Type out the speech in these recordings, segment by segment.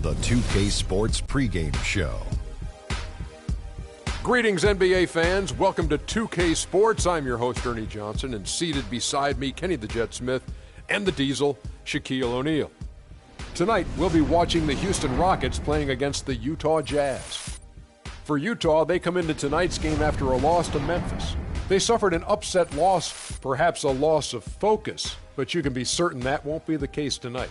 The 2K Sports pregame show. Greetings, NBA fans. Welcome to 2K Sports. I'm your host, Ernie Johnson, and seated beside me, Kenny the Jet Smith and the Diesel, Shaquille O'Neal. Tonight, we'll be watching the Houston Rockets playing against the Utah Jazz. For Utah, they come into tonight's game after a loss to Memphis. They suffered an upset loss, perhaps a loss of focus, but you can be certain that won't be the case tonight.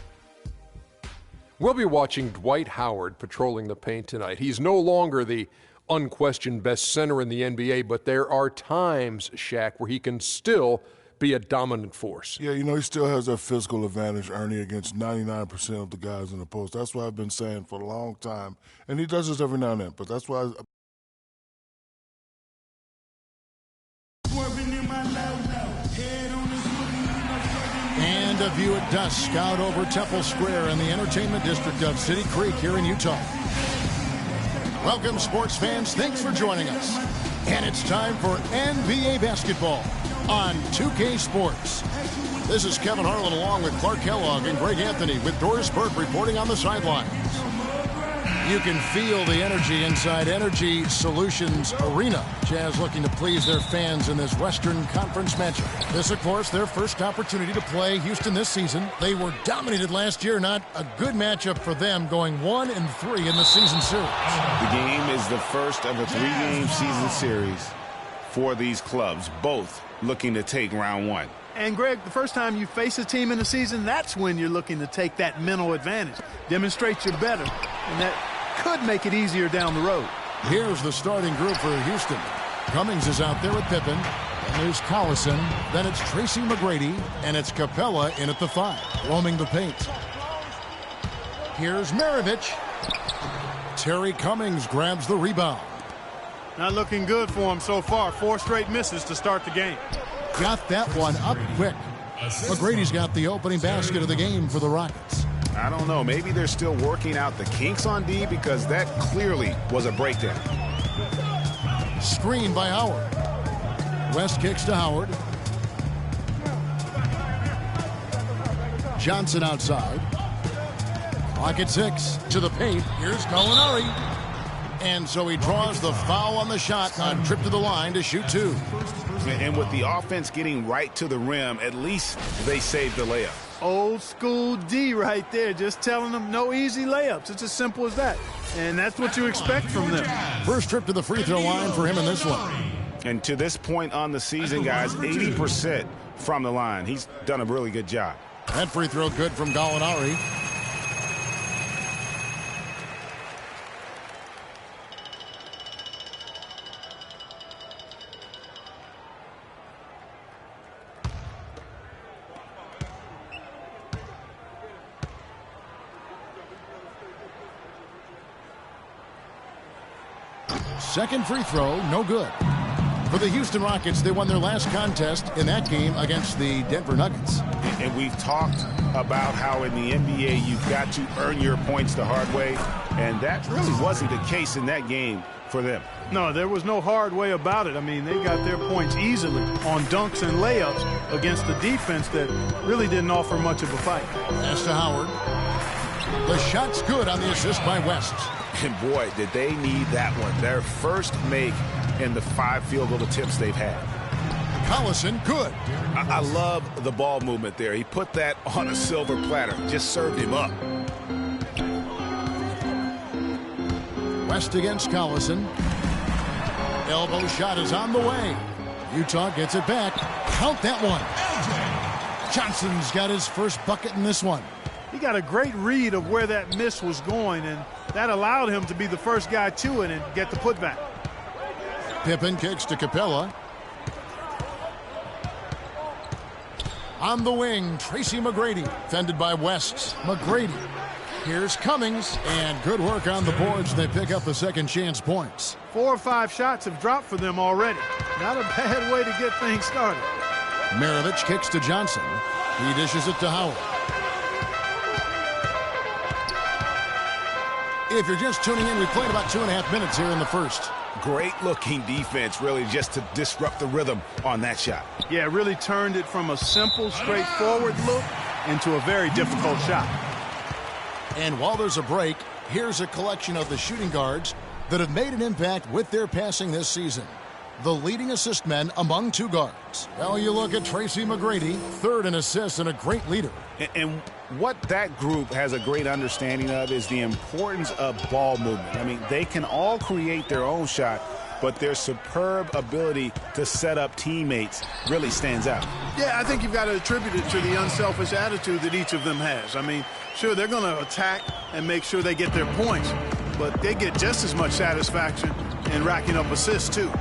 We'll be watching Dwight Howard patrolling the paint tonight. He's no longer the unquestioned best center in the NBA, but there are times, Shaq, where he can still be a dominant force. Yeah, he still has that physical advantage, Ernie, against 99% of the guys in the post. That's what I've been saying for a long time. And he does this every now and then, but that's why And a view at dusk out over Temple Square in the entertainment district of City Creek here in Utah. Welcome, sports fans. Thanks for joining us. And it's time for NBA basketball on 2K Sports. This is Kevin Harlan along with Clark Kellogg and Greg Anthony with Doris Burke reporting on the sidelines. You can feel the energy inside Energy Solutions Arena. Jazz looking to please their fans in this Western Conference matchup. This, of course, their first opportunity to play Houston this season. They were dominated last year. Not a good matchup for them, going 1-3 in the season series. The game is the first of a three-game season series for these clubs, both looking to take round one. And, Greg, the first time you face a team in the season, that's when you're looking to take that mental advantage. Demonstrate you're better, and that could make it easier down the road. Here's the starting group for Houston. Cummings is out there with Pippen. And there's Collison. Then it's Tracy McGrady. And it's Capella in at the 5, roaming the paint. Here's Maravich. Terry Cummings grabs the rebound. Not looking good for him so far. 4 straight misses to start the game. Got that one up quick. McGrady's got the opening basket of the game for the Rockets. I don't know. Maybe they're still working out the kinks on D because that clearly was a breakdown. Screen by Howard. West kicks to Howard. Johnson outside. Clock at 6. To the paint. Here's Gallinari. And so he draws the foul on the shot on trip to the line to shoot 2. And with the offense getting right to the rim, at least they saved the layup. Old school D right there, just telling them no easy layups. It's as simple as that. And that's what you expect from them. First trip to the free throw line for him in this one. And to this point on the season, guys, 80% from the line. He's done a really good job. That free throw good from Gallinari. Second free throw, no good. For the Houston Rockets, they won their last contest in that game against the Denver Nuggets. And we've talked about how in the NBA you've got to earn your points the hard way, and that really wasn't the case in that game for them. No, there was no hard way about it. I mean, they got their points easily on dunks and layups against a defense that really didn't offer much of a fight. Pass to Howard. The shot's good on the assist by West. And boy, did they need that one. Their first make in the 5 field goal attempts they've had. Collison, good. I love the ball movement there. He put that on a silver platter. Just served him up. West against Collison. Elbow shot is on the way. Utah gets it back. Count that one. Johnson's got his first bucket in this one. He got a great read of where that miss was going, and that allowed him to be the first guy to it and get the putback. Pippen kicks to Capella. On the wing, Tracy McGrady, fended by West. McGrady. Here's Cummings, and good work on the boards. They pick up the second chance points. 4 or 5 shots have dropped for them already. Not a bad way to get things started. Maravich kicks to Johnson. He dishes it to Howard. If you're just tuning in, we played about 2.5 minutes here in the first. Great looking defense, really, just to disrupt the rhythm on that shot. Yeah, really turned it from a simple, straightforward look into a very difficult shot. And while there's a break, here's a collection of the shooting guards that have made an impact with their passing this season. The leading assist men among two guards. Well, you look at Tracy McGrady, third in assists and a great leader. And what that group has a great understanding of is the importance of ball movement. I mean, they can all create their own shot, but their superb ability to set up teammates really stands out. Yeah, I think you've got to attribute it to the unselfish attitude that each of them has. I mean, sure, they're going to attack and make sure they get their points, but they get just as much satisfaction in racking up assists, too.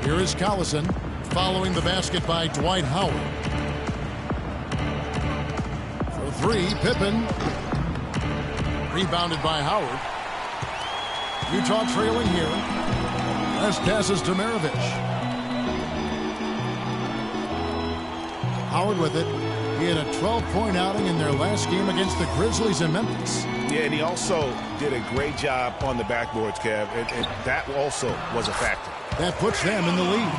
Here is Collison following the basket by Dwight Howard. For three, Pippen. Rebounded by Howard. Utah trailing here. West passes to Maravich. Howard with it. He had a 12-point outing in their last game against the Grizzlies in Memphis. Yeah, and he also did a great job on the backboards, Kev, and that also was a factor. That puts them in the lead.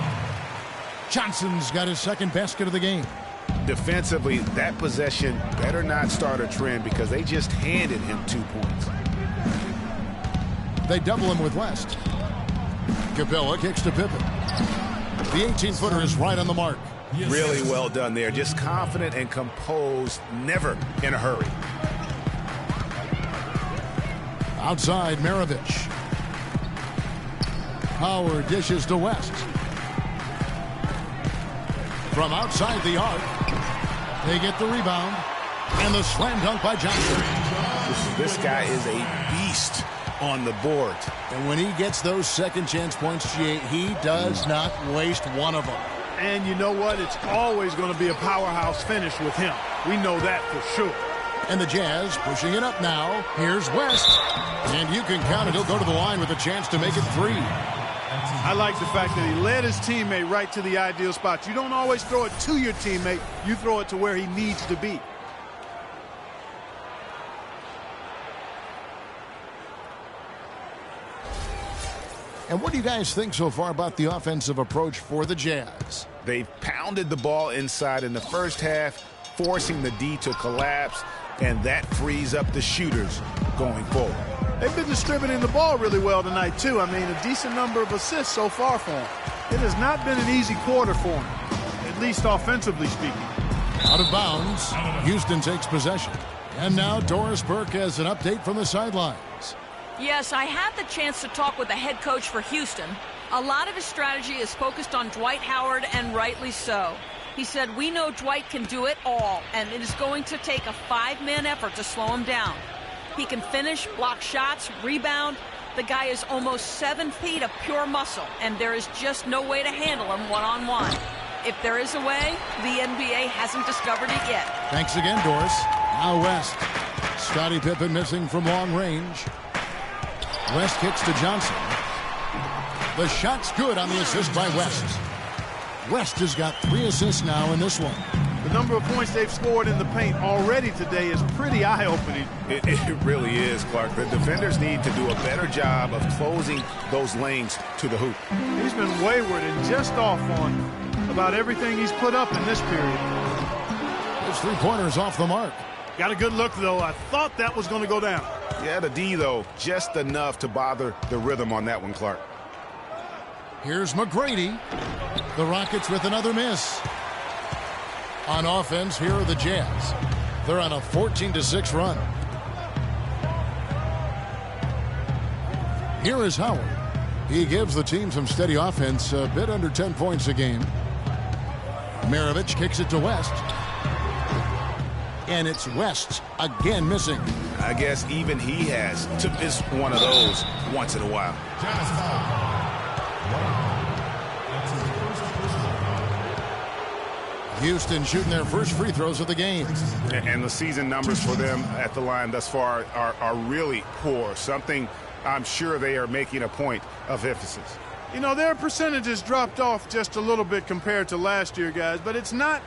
Johnson's got his second basket of the game. Defensively, that possession better not start a trend because they just handed him 2 points. They double him with West. Capella kicks to Pippen. The 18-footer is right on the mark. Really well done there. Just confident and composed, never in a hurry. Outside, Maravich. Howard dishes to West. From outside the arc, they get the rebound. And the slam dunk by Johnson. This guy is a beast on the board. And when he gets those second chance points, he does not waste one of them. And you know what? It's always going to be a powerhouse finish with him. We know that for sure. And the Jazz pushing it up now. Here's West. And you can count it. He'll go to the line with a chance to make it 3. I like the fact that he led his teammate right to the ideal spot. You don't always throw it to your teammate. You throw it to where he needs to be. And what do you guys think so far about the offensive approach for the Jazz? They've pounded the ball inside in the first half, forcing the D to collapse, and that frees up the shooters going forward. They've been distributing the ball really well tonight, too. I mean, a decent number of assists so far for them. It has not been an easy quarter for them, at least offensively speaking. Out of bounds, Houston takes possession. And now Doris Burke has an update from the sidelines. Yes, I had the chance to talk with the head coach for Houston. A lot of his strategy is focused on Dwight Howard, and rightly so. He said, we know Dwight can do it all, and it is going to take a 5-man effort to slow him down. He can finish, block shots, rebound. The guy is almost 7 feet of pure muscle, and there is just no way to handle him one-on-one. If there is a way, the NBA hasn't discovered it yet. Thanks again, Doris. Now West. Scottie Pippen missing from long range. West kicks to Johnson. The shot's good on the assist by West. West has got 3 assists now in this one. The number of points they've scored in the paint already today is pretty eye-opening. It really is, Clark. The defenders need to do a better job of closing those lanes to the hoop. He's been wayward and just off on about everything he's put up in this period. His 3-pointers off the mark. Got a good look, though. I thought that was going to go down. Yeah, the D, though, just enough to bother the rhythm on that one, Clark. Here's McGrady. The Rockets with another miss. On offense, here are the Jazz. They're on a 14-6 run. Here is Howard. He gives the team some steady offense, a bit under 10 points a game. Maravich kicks it to West. And it's West again missing. I guess even he has to miss one of those once in a while. Houston shooting their first free throws of the game. And the season numbers for them at the line thus far are really poor. Something I'm sure they are making a point of emphasis. You know, their percentages dropped off just a little bit compared to last year, guys, but it's not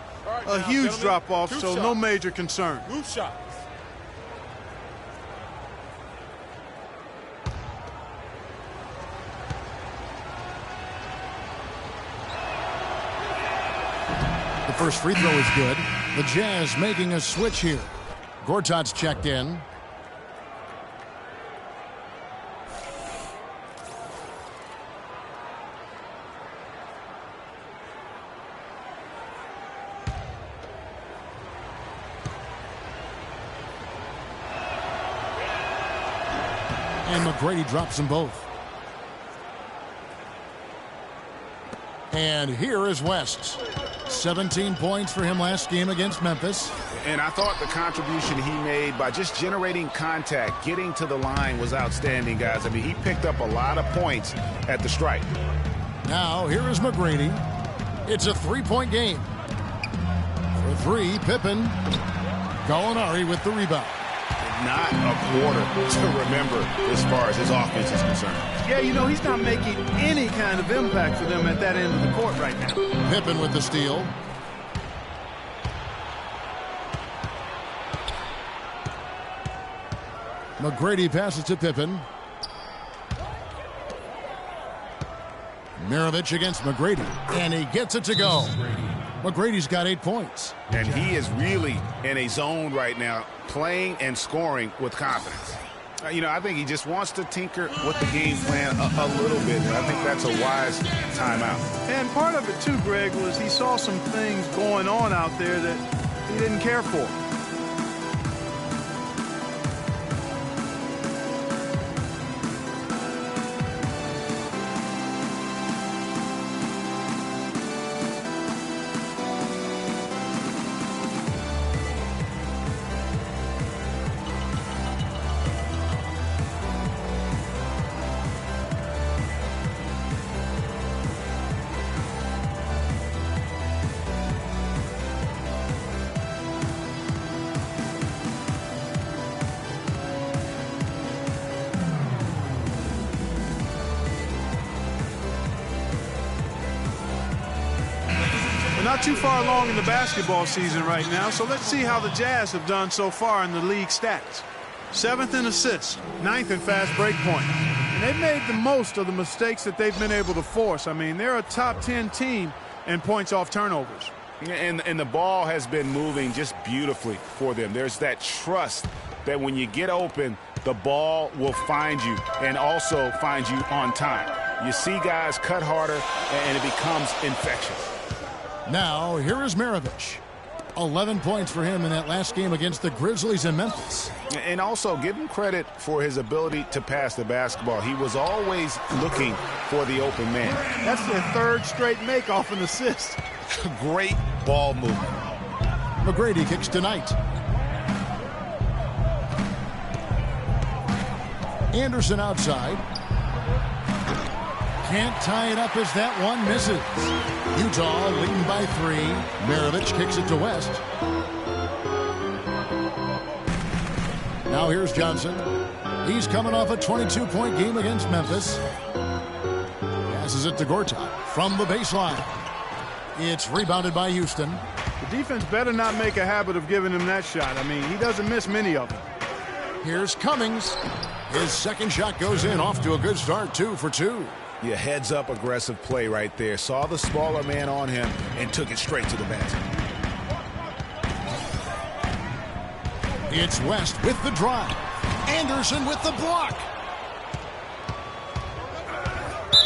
a huge drop-off, so no major concern. Good shot. The first free throw is good. The Jazz making a switch here. Gortat's checked in. And McGrady drops them both. And here is West. 17 points for him last game against Memphis. And I thought the contribution he made by just generating contact, getting to the line was outstanding, guys. I mean, he picked up a lot of points at the stripe. Now, here is McGrady. It's a 3-point game. For 3, Pippen. Gallinari with the rebound. Not a quarter to remember as far as his offense is concerned. Yeah, you know, he's not making any kind of impact for them at that end of the court right now. Pippen with the steal. McGrady passes to Pippen. Maravich against McGrady, and he gets it to go. McGrady's got 8 points. And he is really in a zone right now, playing and scoring with confidence. You know, I think he just wants to tinker with the game plan a little bit, and I think that's a wise timeout. And part of it, too, Greg, was he saw some things going on out there that he didn't care for. Not too far along in the basketball season right now, so let's see how the Jazz have done so far in the league stats. 7th in assists, 9th in fast break point. And they've made the most of the mistakes that they've been able to force. I mean, they're a top 10 team in points off turnovers. And the ball has been moving just beautifully for them. There's that trust that when you get open, the ball will find you and also find you on time. You see guys cut harder, and it becomes infectious. Now, here is Maravich. 11 points for him in that last game against the Grizzlies in Memphis. And also give him credit for his ability to pass the basketball. He was always looking for the open man. That's their 3rd straight make off an assist. Great ball movement. McGrady kicks tonight. Anderson outside. Can't tie it up as that one misses. Utah leading by 3. Maravich kicks it to West. Now here's Johnson. He's coming off a 22-point game against Memphis. Passes it to Gortat from the baseline. It's rebounded by Houston. The defense better not make a habit of giving him that shot. I mean, he doesn't miss many of them. Here's Cummings. His second shot goes in, off to a good start, 2 for 2. Yeah, heads-up aggressive play right there. Saw the smaller man on him and took it straight to the basket. It's West with the drive. Anderson with the block.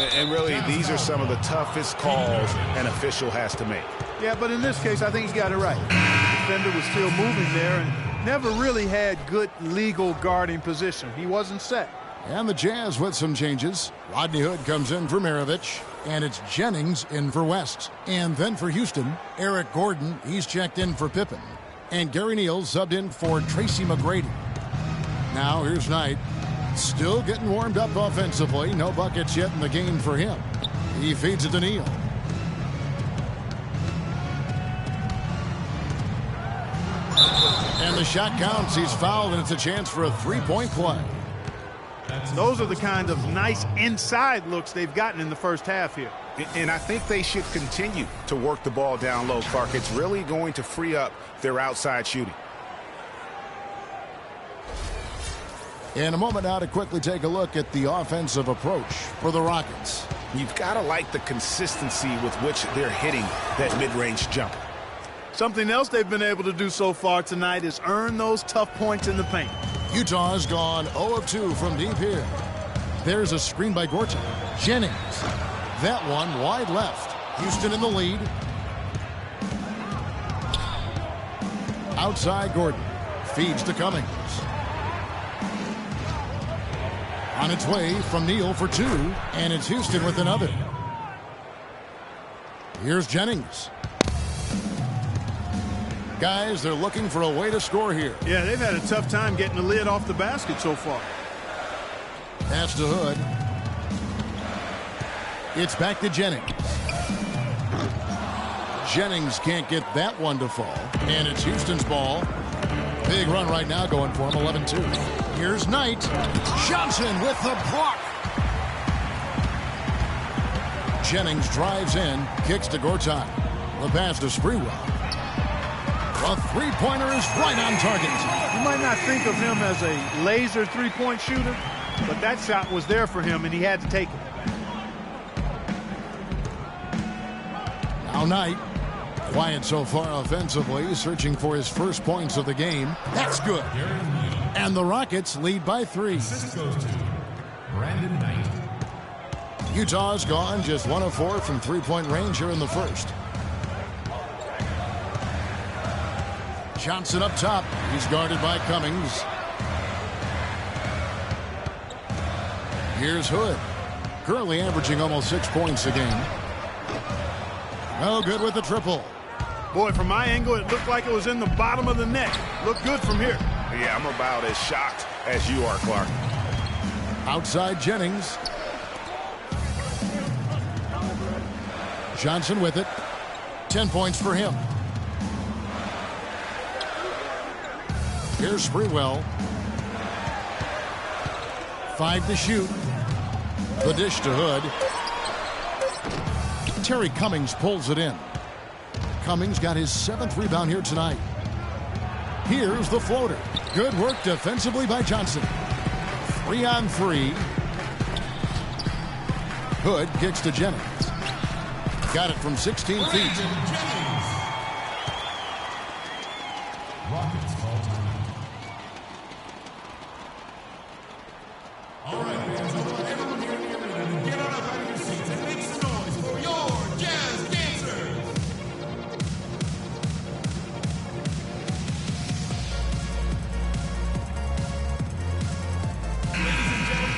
And really, these are some of the toughest calls an official has to make. Yeah, but in this case, I think he's got it right. The defender was still moving there and never really had good legal guarding position. He wasn't set. And the Jazz with some changes. Rodney Hood comes in for Maravich, and it's Jennings in for West. And then for Houston, Eric Gordon, he's checked in for Pippen. And Gary Neal subbed in for Tracy McGrady. Now here's Knight. Still getting warmed up offensively. No buckets yet in the game for him. He feeds it to Neal. And the shot counts. He's fouled, and it's a chance for a 3-point play. Those are the kind of nice inside looks they've gotten in the first half here. And I think they should continue to work the ball down low, Clark. It's really going to free up their outside shooting. In a moment now to quickly take a look at the offensive approach for the Rockets. You've got to like the consistency with which they're hitting that mid-range jumper. Something else they've been able to do so far tonight is earn those tough points in the paint. Utah has gone 0 of 2 from deep here. There's a screen by Gortat. Jennings. That one wide left. Houston in the lead. Outside Gordon. Feeds to Cummings. On its way from Neal for 2, and it's Houston with another. Here's Jennings. Guys, they're looking for a way to score here. Yeah, they've had a tough time getting the lid off the basket so far. Pass to Hood. It's back to Jennings. Jennings can't get that one to fall. And it's Houston's ball. Big run right now going for him, 11-2. Here's Knight. Johnson with the block. Jennings drives in, kicks to Gortat. The pass to Sprewell. The three-pointer is right on target. You might not think of him as a laser three-point shooter, but that shot was there for him, and he had to take it. Now Knight. Quiet so far offensively, searching for his first points of the game. That's good. And the Rockets lead by 3. Assist goes to Brandon Knight. Utah's gone just 1 of 4 from three-point range here in the first. Johnson up top. He's guarded by Cummings. Here's Hood. Currently averaging almost 6 points a game. No good with the triple. Boy, from my angle, it looked like it was in the bottom of the net. Looked good from here. Yeah, I'm about as shocked as you are, Clark. Outside Jennings. Johnson with it. 10 points for him. Here's Sprewell. 5 to shoot. The dish to Hood. Terry Cummings pulls it in. Cummings got his 7th rebound here tonight. Here's the floater. Good work defensively by Johnson. 3 on 3. Hood kicks to Jennings. Got it from 16 feet. Rockets call time. All right, fans, I want everyone here in the arena to get on up out of your seats and make some noise for your Jazz Dancers.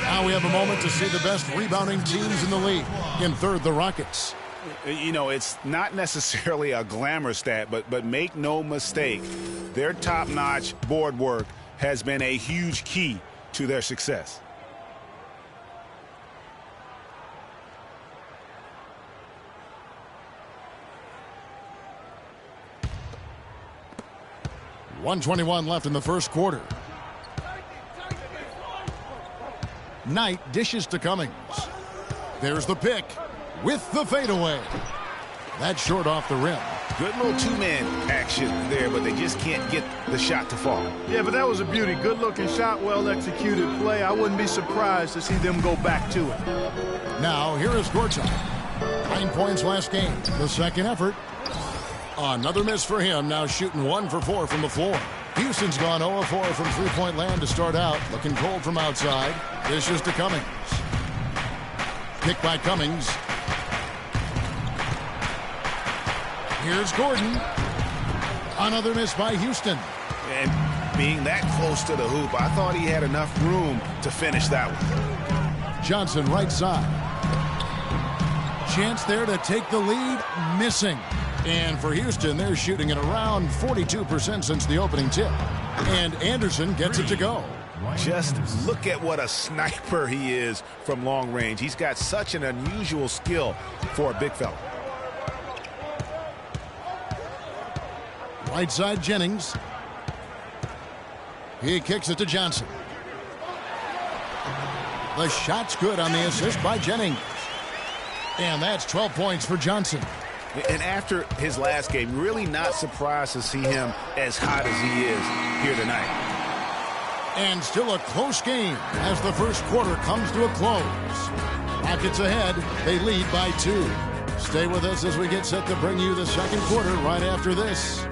Now we have a moment to see the best rebounding teams in the league. In third, the Rockets. You know, it's not necessarily a glamour stat, but make no mistake, their top-notch board work has been a huge key to their success. .121 left in the first quarter. Knight dishes to Cummings. There's the pick with the fadeaway. That's short off the rim. Good little two-man action there, but they just can't get the shot to fall. Yeah, but that was a beauty. Good-looking shot, well-executed play. I wouldn't be surprised to see them go back to it. Now, here is Gortat. 9 points last game. The second effort. Another miss for him. Now shooting 1 for 4 from the floor. Houston's gone 0 of 4 from three-point land to start out. Looking cold from outside. Dishes to Cummings. Pick by Cummings. Here's Gordon. Another miss by Houston. And being that close to the hoop, I thought he had enough room to finish that one. Johnson right side. Chance there to take the lead. Missing. And for Houston, they're shooting at around 42% since the opening tip. And Anderson gets it to go. Just look at what a sniper he is from long range. He's got such an unusual skill for a big fella. Right side Jennings. He kicks it to Johnson. The shot's good on the assist by Jennings. And that's 12 points for Johnson. And after his last game, really not surprised to see him as hot as he is here tonight. And still a close game as the first quarter comes to a close. Rockets ahead. They lead by 2. Stay with us as we get set to bring you the second quarter right after this.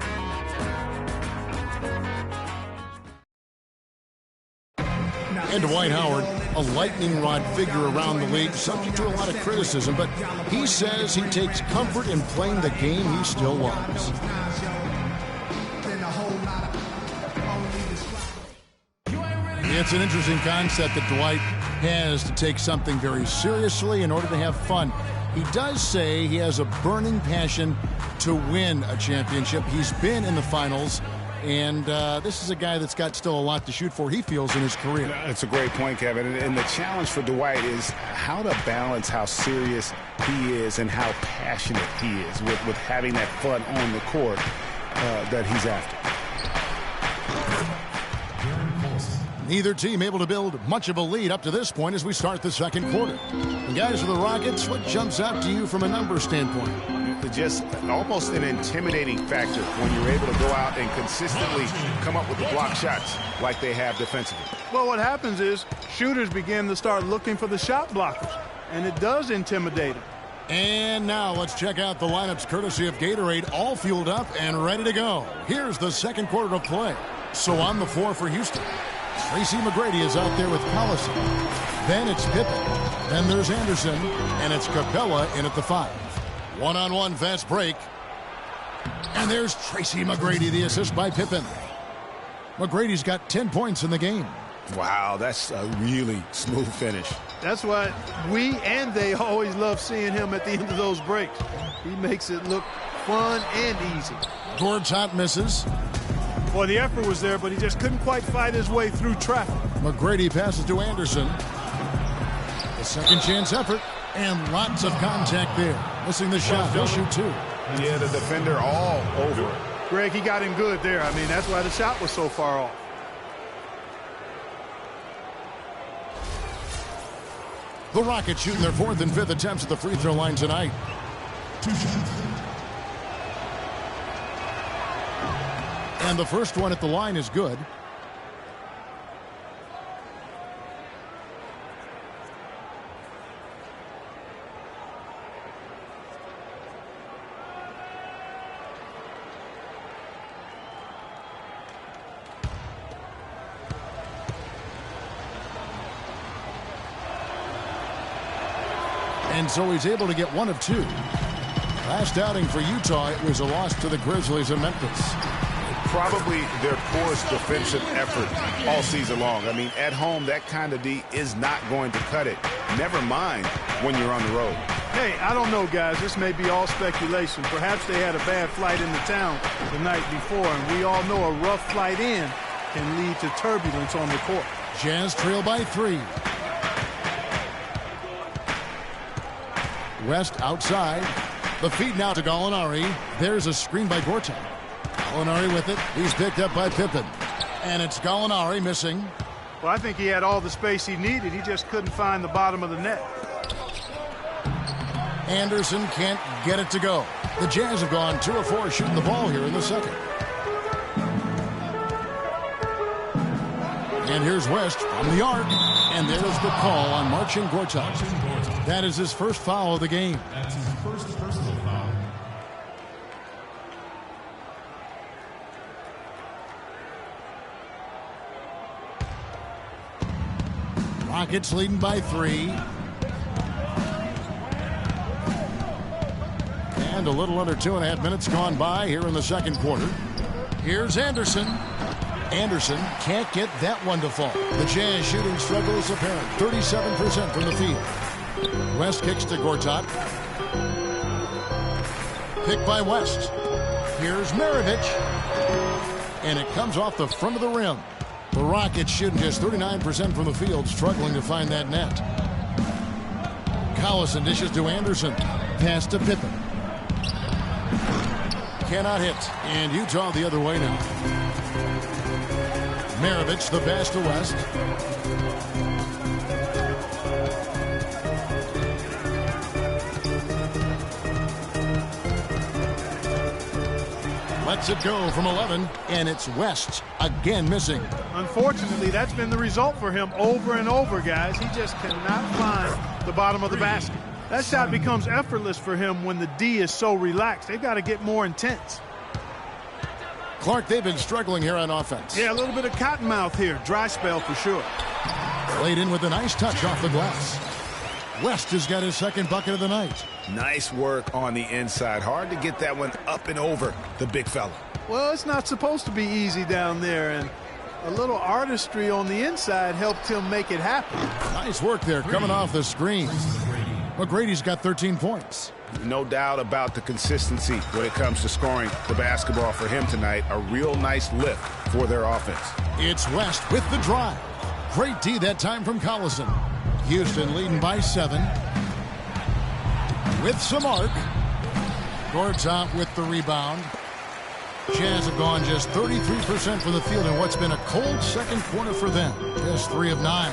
And Dwight Howard, a lightning rod figure around the league, subject to a lot of criticism, but he says he takes comfort in playing the game he still loves. It's an interesting concept that Dwight has to take something very seriously in order to have fun. He does say he has a burning passion to win a championship. He's been in the finals, and this is a guy that's got still a lot to shoot for, he feels, in his career. That's a great point, Kevin. And the challenge for Dwight is how to balance how serious he is and how passionate he is with having that fun on the court that he's after. Neither team able to build much of a lead up to this point as we start the second quarter. And guys, for the Rockets, what jumps out to you from a numbers standpoint? Just almost an intimidating factor when you're able to go out and consistently come up with the block shots like they have defensively. Well, what happens is shooters begin to start looking for the shot blockers, and it does intimidate them. And now let's check out the lineups courtesy of Gatorade, all fueled up and ready to go. Here's the second quarter of play. So on the floor for Houston, Tracy McGrady is out there with Collison. Then it's Pippen. Then there's Anderson. And it's Capella in at the 5. One-on-one fast break. And there's Tracy McGrady, the assist by Pippen. McGrady's got 10 points in the game. Wow, that's a really smooth finish. That's why we and they always love seeing him at the end of those breaks. He makes it look fun and easy. Gortat misses. Well, the effort was there, but he just couldn't quite fight his way through traffic. McGrady passes to Anderson. The second chance effort, and lots of contact there. Missing the shot. He'll shoot 2. Yeah, the defender all over it. Greg, he got him good there. I mean, that's why the shot was so far off. The Rockets shooting their 4th and 5th attempts at the free throw line tonight. 2 shots. And the first one at the line is good. And so he's able to get 1 of 2. Last outing for Utah, it was a loss to the Grizzlies in Memphis. Probably their poorest defensive effort all season long. I mean, at home, that kind of D is not going to cut it. Never mind when you're on the road. Hey, I don't know, guys. This may be all speculation. Perhaps they had a bad flight into town the night before, and we all know a rough flight in can lead to turbulence on the court. Jazz trail by 3. West outside. The feed now to Gallinari. There's a screen by Gortat. Gallinari with it. He's picked up by Pippen. And it's Gallinari missing. Well, I think he had all the space he needed. He just couldn't find the bottom of the net. Anderson can't get it to go. The Jazz have gone 2 of 4 shooting the ball here in the second. And here's West from the arc. And there's the call on Marcin Gortat. That is his first foul of the game. That's his first personal foul. Rockets leading by 3. And a little under 2.5 minutes gone by here in the second quarter. Here's Anderson. Anderson can't get that one to fall. The Jazz shooting struggle is apparent. 37% from the field. West kicks to Gortat. Picked by West. Here's Maravich. And it comes off the front of the rim. The Rockets shooting just 39% from the field, struggling to find that net. Collison dishes to Anderson. Pass to Pippen. Cannot hit. And Utah the other way now. Maravich the pass to West. Lets it go from 11, and it's West again missing. Unfortunately, that's been the result for him over and over, guys. He just cannot find the bottom of the basket. That shot becomes effortless for him when the D is so relaxed. They've got to get more intense. Clark, they've been struggling here on offense. Yeah, a little bit of cottonmouth here. Dry spell for sure. Played in with a nice touch off the glass. West has got his second bucket of the night. Nice work on the inside. Hard to get that one up and over the big fella. Well, it's not supposed to be easy down there, and a little artistry on the inside helped him make it happen. Nice work there coming off the screen. McGrady's got 13 points. No doubt about the consistency when it comes to scoring the basketball for him tonight. A real nice lift for their offense. It's West with the drive. Great D that time from Collison. Houston leading by 7. With some arc. Gortat with the rebound. Jazz have gone just 33% from the field in what's been a cold second quarter for them. Just 3 of 9.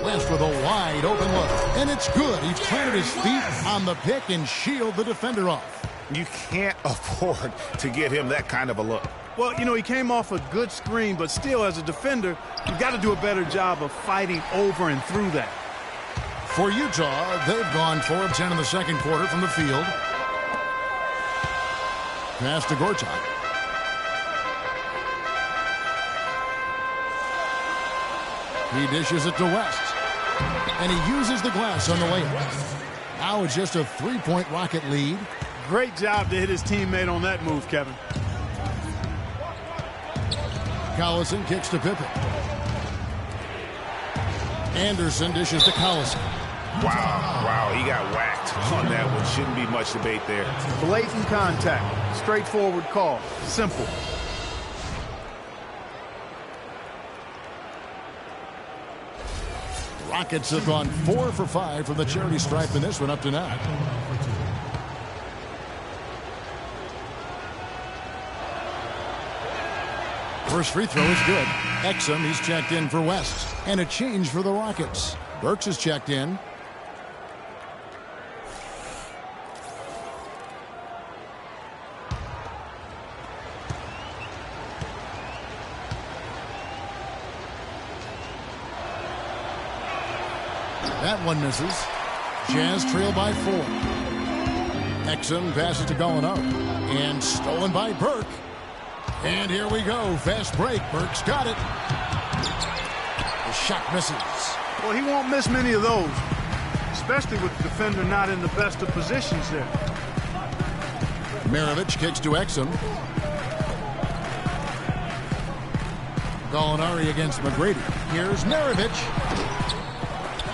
West with a wide open look. And it's good. He's planted his feet on the pick and shielded the defender off. You can't afford to get him that kind of a look. Well, you know, he came off a good screen, but still, as a defender, you've got to do a better job of fighting over and through that. For Utah, they've gone 4 of 10 in the second quarter from the field. Pass to Gortat. He dishes it to West. And he uses the glass on the layup. Now it's just a 3-point Rocket lead. Great job to hit his teammate on that move, Kevin. Collison kicks to Pippen. Anderson dishes to Collison. Wow, he got whacked on that one. Shouldn't be much debate there. Blatant contact. Straightforward call. Simple. Rockets have gone 4 for 5 from the charity stripe in this one up to now. First free throw is good. Exum, he's checked in for West. And a change for the Rockets. Burks is checked in. That one misses. Jazz trail by 4. Exum passes to Gallinari. And stolen by Burke. And here we go. Fast break. Burke's got it. The shot misses. Well, he won't miss many of those, especially with the defender not in the best of positions there. Maravich kicks to Exum. Gallinari against McGrady. Here's Maravich.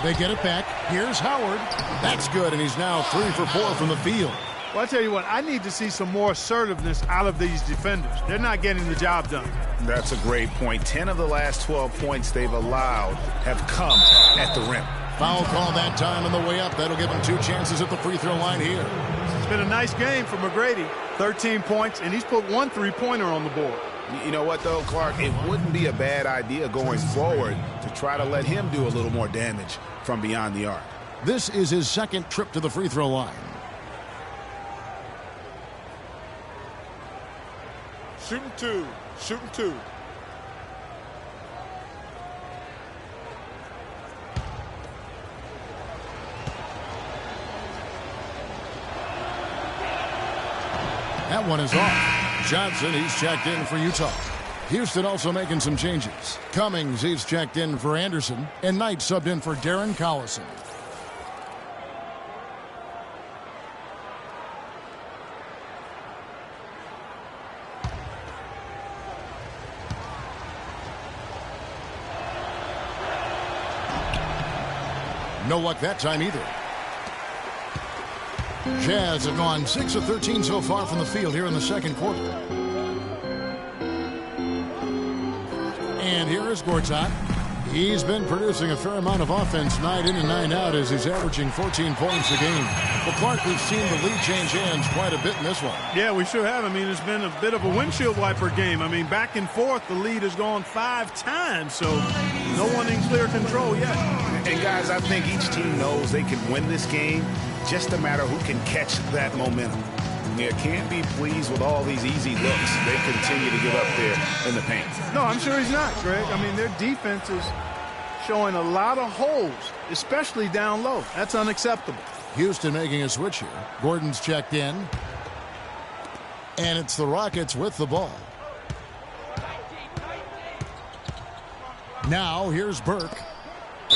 They get it back. Here's Howard. That's good, and he's now 3 for 4 from the field. Well, I tell you what, I need to see some more assertiveness out of these defenders. They're not getting the job done. That's a great point. 10 of the last 12 points they've allowed have come at the rim. Foul call that time on the way up. That'll give him 2 chances at the free throw line here. It's been a nice game for McGrady. 13 points, and he's put 1 3-pointer on the board. You know what, though, Clark? It wouldn't be a bad idea going forward to try to let him do a little more damage from beyond the arc. This is his second trip to the free throw line. Shooting 2. Shooting 2. That one is off. Johnson, he's checked in for Utah. Houston also making some changes. Cummings, he's checked in for Anderson. And Knight subbed in for Darren Collison. No luck that time either. Jazz have gone 6 of 13 so far from the field here in the second quarter. And here is Gortat. He's been producing a fair amount of offense night in and night out as he's averaging 14 points a game. Well, Clark, we've seen the lead change hands quite a bit in this one. Yeah, we sure have. I mean, it's been a bit of a windshield wiper game. I mean, back and forth, the lead has gone 5 times, so no one in clear control yet. And, guys, I think each team knows they can win this game, just a matter who can catch that momentum. You can't be pleased with all these easy looks they continue to give up there in the paint. No, I'm sure he's not, Greg. I mean, their defense is showing a lot of holes, especially down low. That's unacceptable. Houston making a switch here. Gordon's checked in. And it's the Rockets with the ball. Now here's Burke.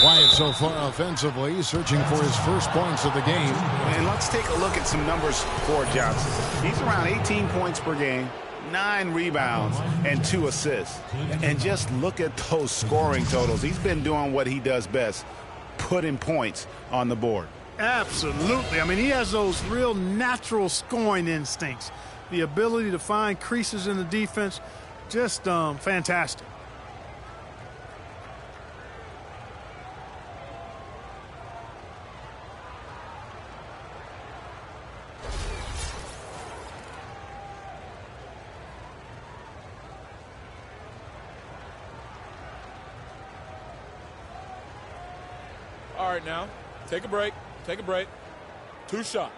Quiet so far offensively, searching for his first points of the game. And let's take a look at some numbers for Johnson. He's around 18 points per game, 9 rebounds, and 2 assists. And just look at those scoring totals. He's been doing what he does best, putting points on the board. Absolutely. I mean, he has those real natural scoring instincts. The ability to find creases in the defense, just fantastic. All right, now, take a break. Take a break. 2 shots.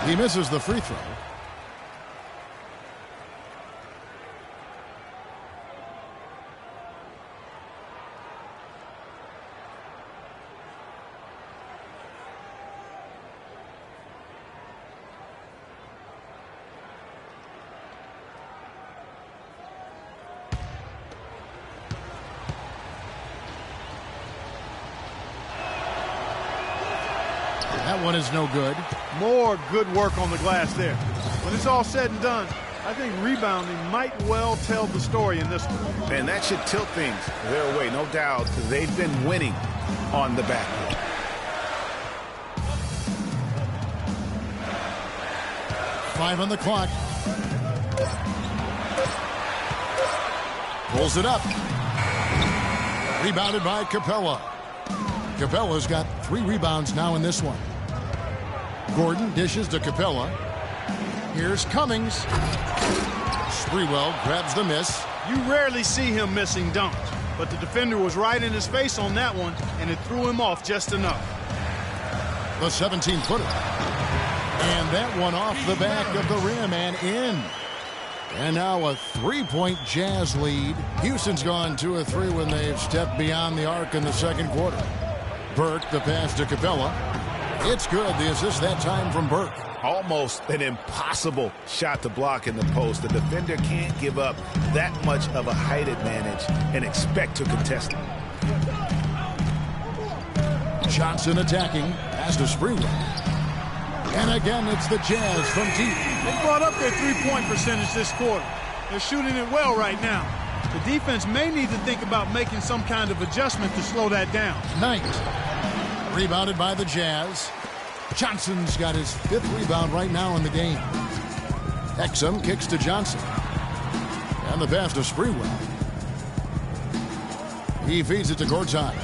He misses the free throw. That one is no good. More good work on the glass there. When it's all said and done, I think rebounding might well tell the story in this one. And that should tilt things their way, no doubt. They've been winning on the back. 5 on the clock. Pulls it up. Rebounded by Capella. Capella's got 3 rebounds now in this one. Gordon dishes to Capella. Here's Cummings. Sprewell grabs the miss. You rarely see him missing dunks, but the defender was right in his face on that one, and it threw him off just enough. The 17-footer. And that one off the back of the rim and in. And now a 3-point Jazz lead. Houston's gone 2 of 3 when they've stepped beyond the arc in the second quarter. Burke, the pass to Capella. It's good. The assist that time from Burke. Almost an impossible shot to block in the post. The defender can't give up that much of a height advantage and expect to contest it. Johnson attacking. Pass to Sprewell. And again, it's the Jazz from deep. They brought up their 3-point percentage this quarter. They're shooting it well right now. The defense may need to think about making some kind of adjustment to slow that down. Knight. Rebounded by the Jazz. Johnson's got his 5th rebound right now in the game. Exum kicks to Johnson. And the pass to Sprewell. He feeds it to Gortat.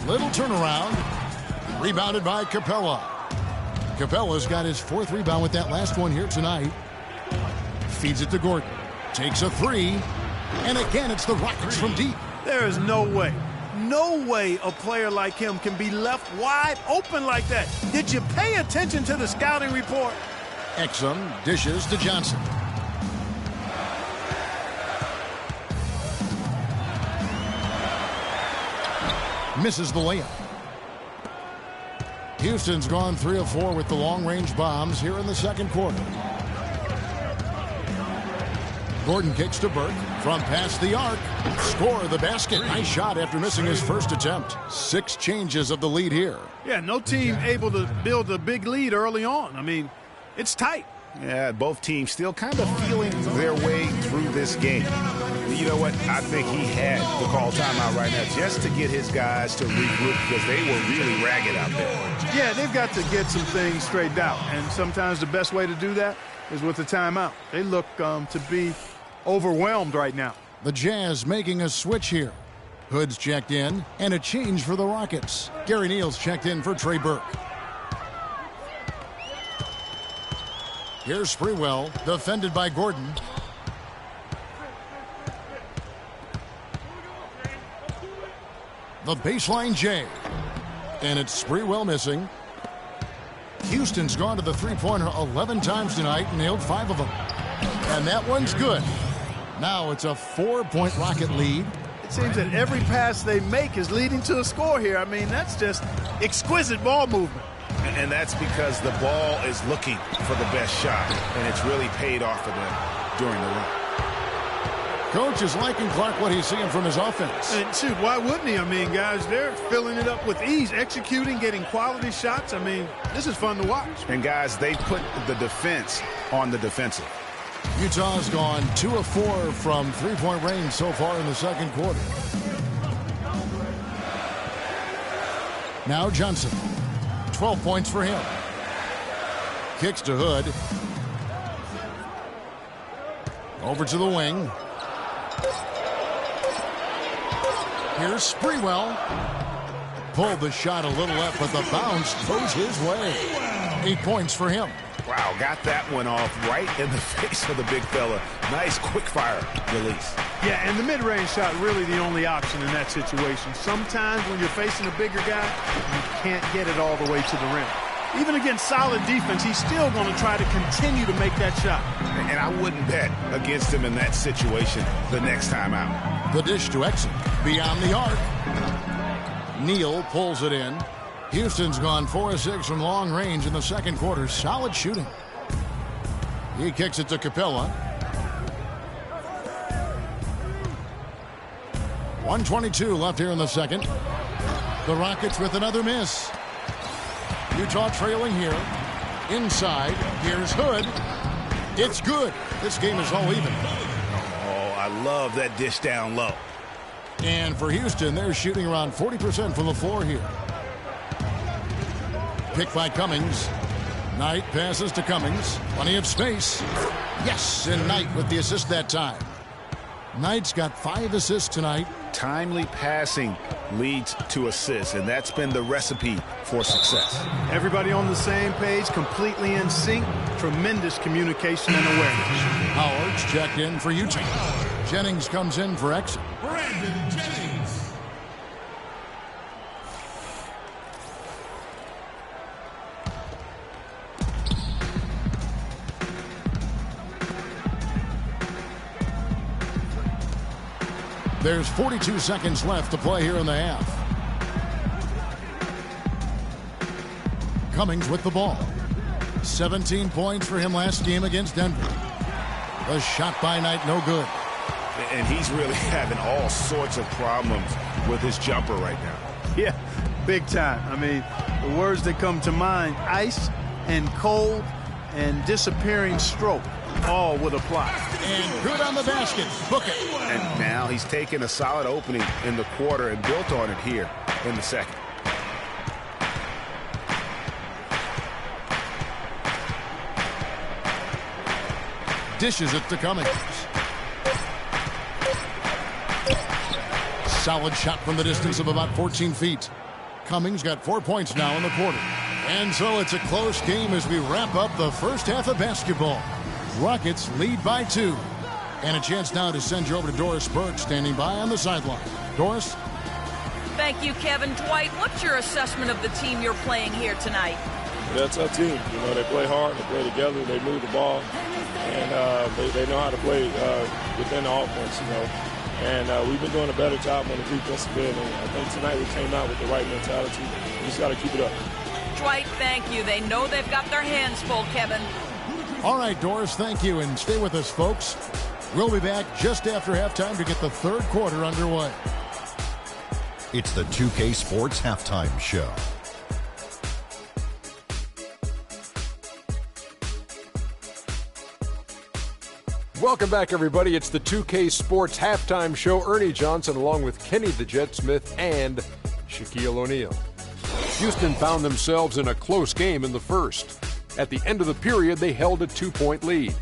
Little turnaround. Rebounded by Capella. Capella's got his 4th rebound with that last one here tonight. Feeds it to Gordon. Takes a 3. And again, it's the Rockets from deep. There is no way a player like him can be left wide open like that. Did you pay attention to the scouting report? Exum dishes to Johnson. Misses the layup. Houston's gone 3 of 4 with the long-range bombs here in the second quarter. Gordon kicks to Burke from past the arc. Score the basket. Nice shot after missing his first attempt. 6 changes of the lead here. Yeah, no team able to build a big lead early on. I mean, it's tight. Yeah, both teams still kind of feeling their way through this game. You know what? I think he had to call timeout right now just to get his guys to regroup because they were really ragged out there. Yeah, they've got to get some things straightened out. And sometimes the best way to do that is with a timeout. They look to be overwhelmed right now. The Jazz making a switch here. Hood's checked in, and a change for the Rockets. Gary Neal's checked in for Trey Burke. Here's Sprewell, defended by Gordon. The baseline J. And it's Sprewell missing. Houston's gone to the three-pointer 11 times tonight and nailed 5 of them. And that one's good. Now it's a 4-point Rocket lead. It seems that every pass they make is leading to a score here. I mean, that's just exquisite ball movement. And that's because the ball is looking for the best shot, and it's really paid off for them during the run. Coach is liking Clark what he's seeing from his offense. And shoot, why wouldn't he? I mean, guys, they're filling it up with ease, executing, getting quality shots. I mean, this is fun to watch. And, guys, they put the defense on the defensive. Utah's gone 2 of 4 from three-point range so far in the second quarter. Now Johnson. 12 points for him. Kicks to Hood. Over to the wing. Here's Sprewell. Pulled the shot a little left, but the bounce goes his way. 8 points for him. Wow, got that one off right in the face of the big fella. Nice quick-fire release. Yeah, and the mid-range shot really the only option in that situation. Sometimes when you're facing a bigger guy, you can't get it all the way to the rim. Even against solid defense, he's still going to try to continue to make that shot. And I wouldn't bet against him in that situation the next time out. The dish to exit. Beyond the arc. Neal pulls it in. Houston's gone 4 of 6 from long range in the second quarter. Solid shooting. He kicks it to Capella. 1:22 left here in the second. The Rockets with another miss. Utah trailing here. Inside. Here's Hood. It's good. This game is all even. Oh, I love that dish down low. And for Houston, they're shooting around 40% from the floor here. Pick by Cummings. Knight passes to Cummings. Plenty of space. Yes, and Knight with the assist that time. Knight's got 5 assists tonight. Timely passing leads to assists, and that's been the recipe for success. Everybody on the same page, completely in sync. Tremendous communication and awareness. Howard's checked in for Utah. Jennings comes in for exit. Brandon Jennings. There's 42 seconds left to play here in the half. Cummings with the ball. 17 points for him last game against Denver. A shot by Knight, no good. And he's really having all sorts of problems with his jumper right now. Yeah, big time. I mean, the words that come to mind, ice and cold and disappearing stroke, all would apply. And good on the basket. Book it. And now he's taken a solid opening in the quarter and built on it here in the second. Dishes it to Cummings. Solid shot from the distance of about 14 feet. Cummings got 4 points now in the quarter. And so it's a close game as we wrap up the first half of basketball. Rockets lead by 2. And a chance now to send you over to Doris Burke standing by on the sideline. Doris? Thank you, Kevin. Dwight, what's your assessment of the team you're playing here tonight? They're a tough team. You know, they play hard, they play together, they move the ball, and they know how to play within the offense, you know. And we've been doing a better job on the defensive end, and I think tonight we came out with the right mentality. We just got to keep it up. Dwight, thank you. They know they've got their hands full, Kevin. All right, Doris, thank you, and stay with us, folks. We'll be back just after halftime to get the third quarter underway. It's the 2K Sports Halftime Show. Welcome back, everybody. It's the 2K Sports Halftime Show. Ernie Johnson along with Kenny the Jet Smith and Shaquille O'Neal. Houston found themselves in a close game in the first. At the end of the period, they held a 2-point lead.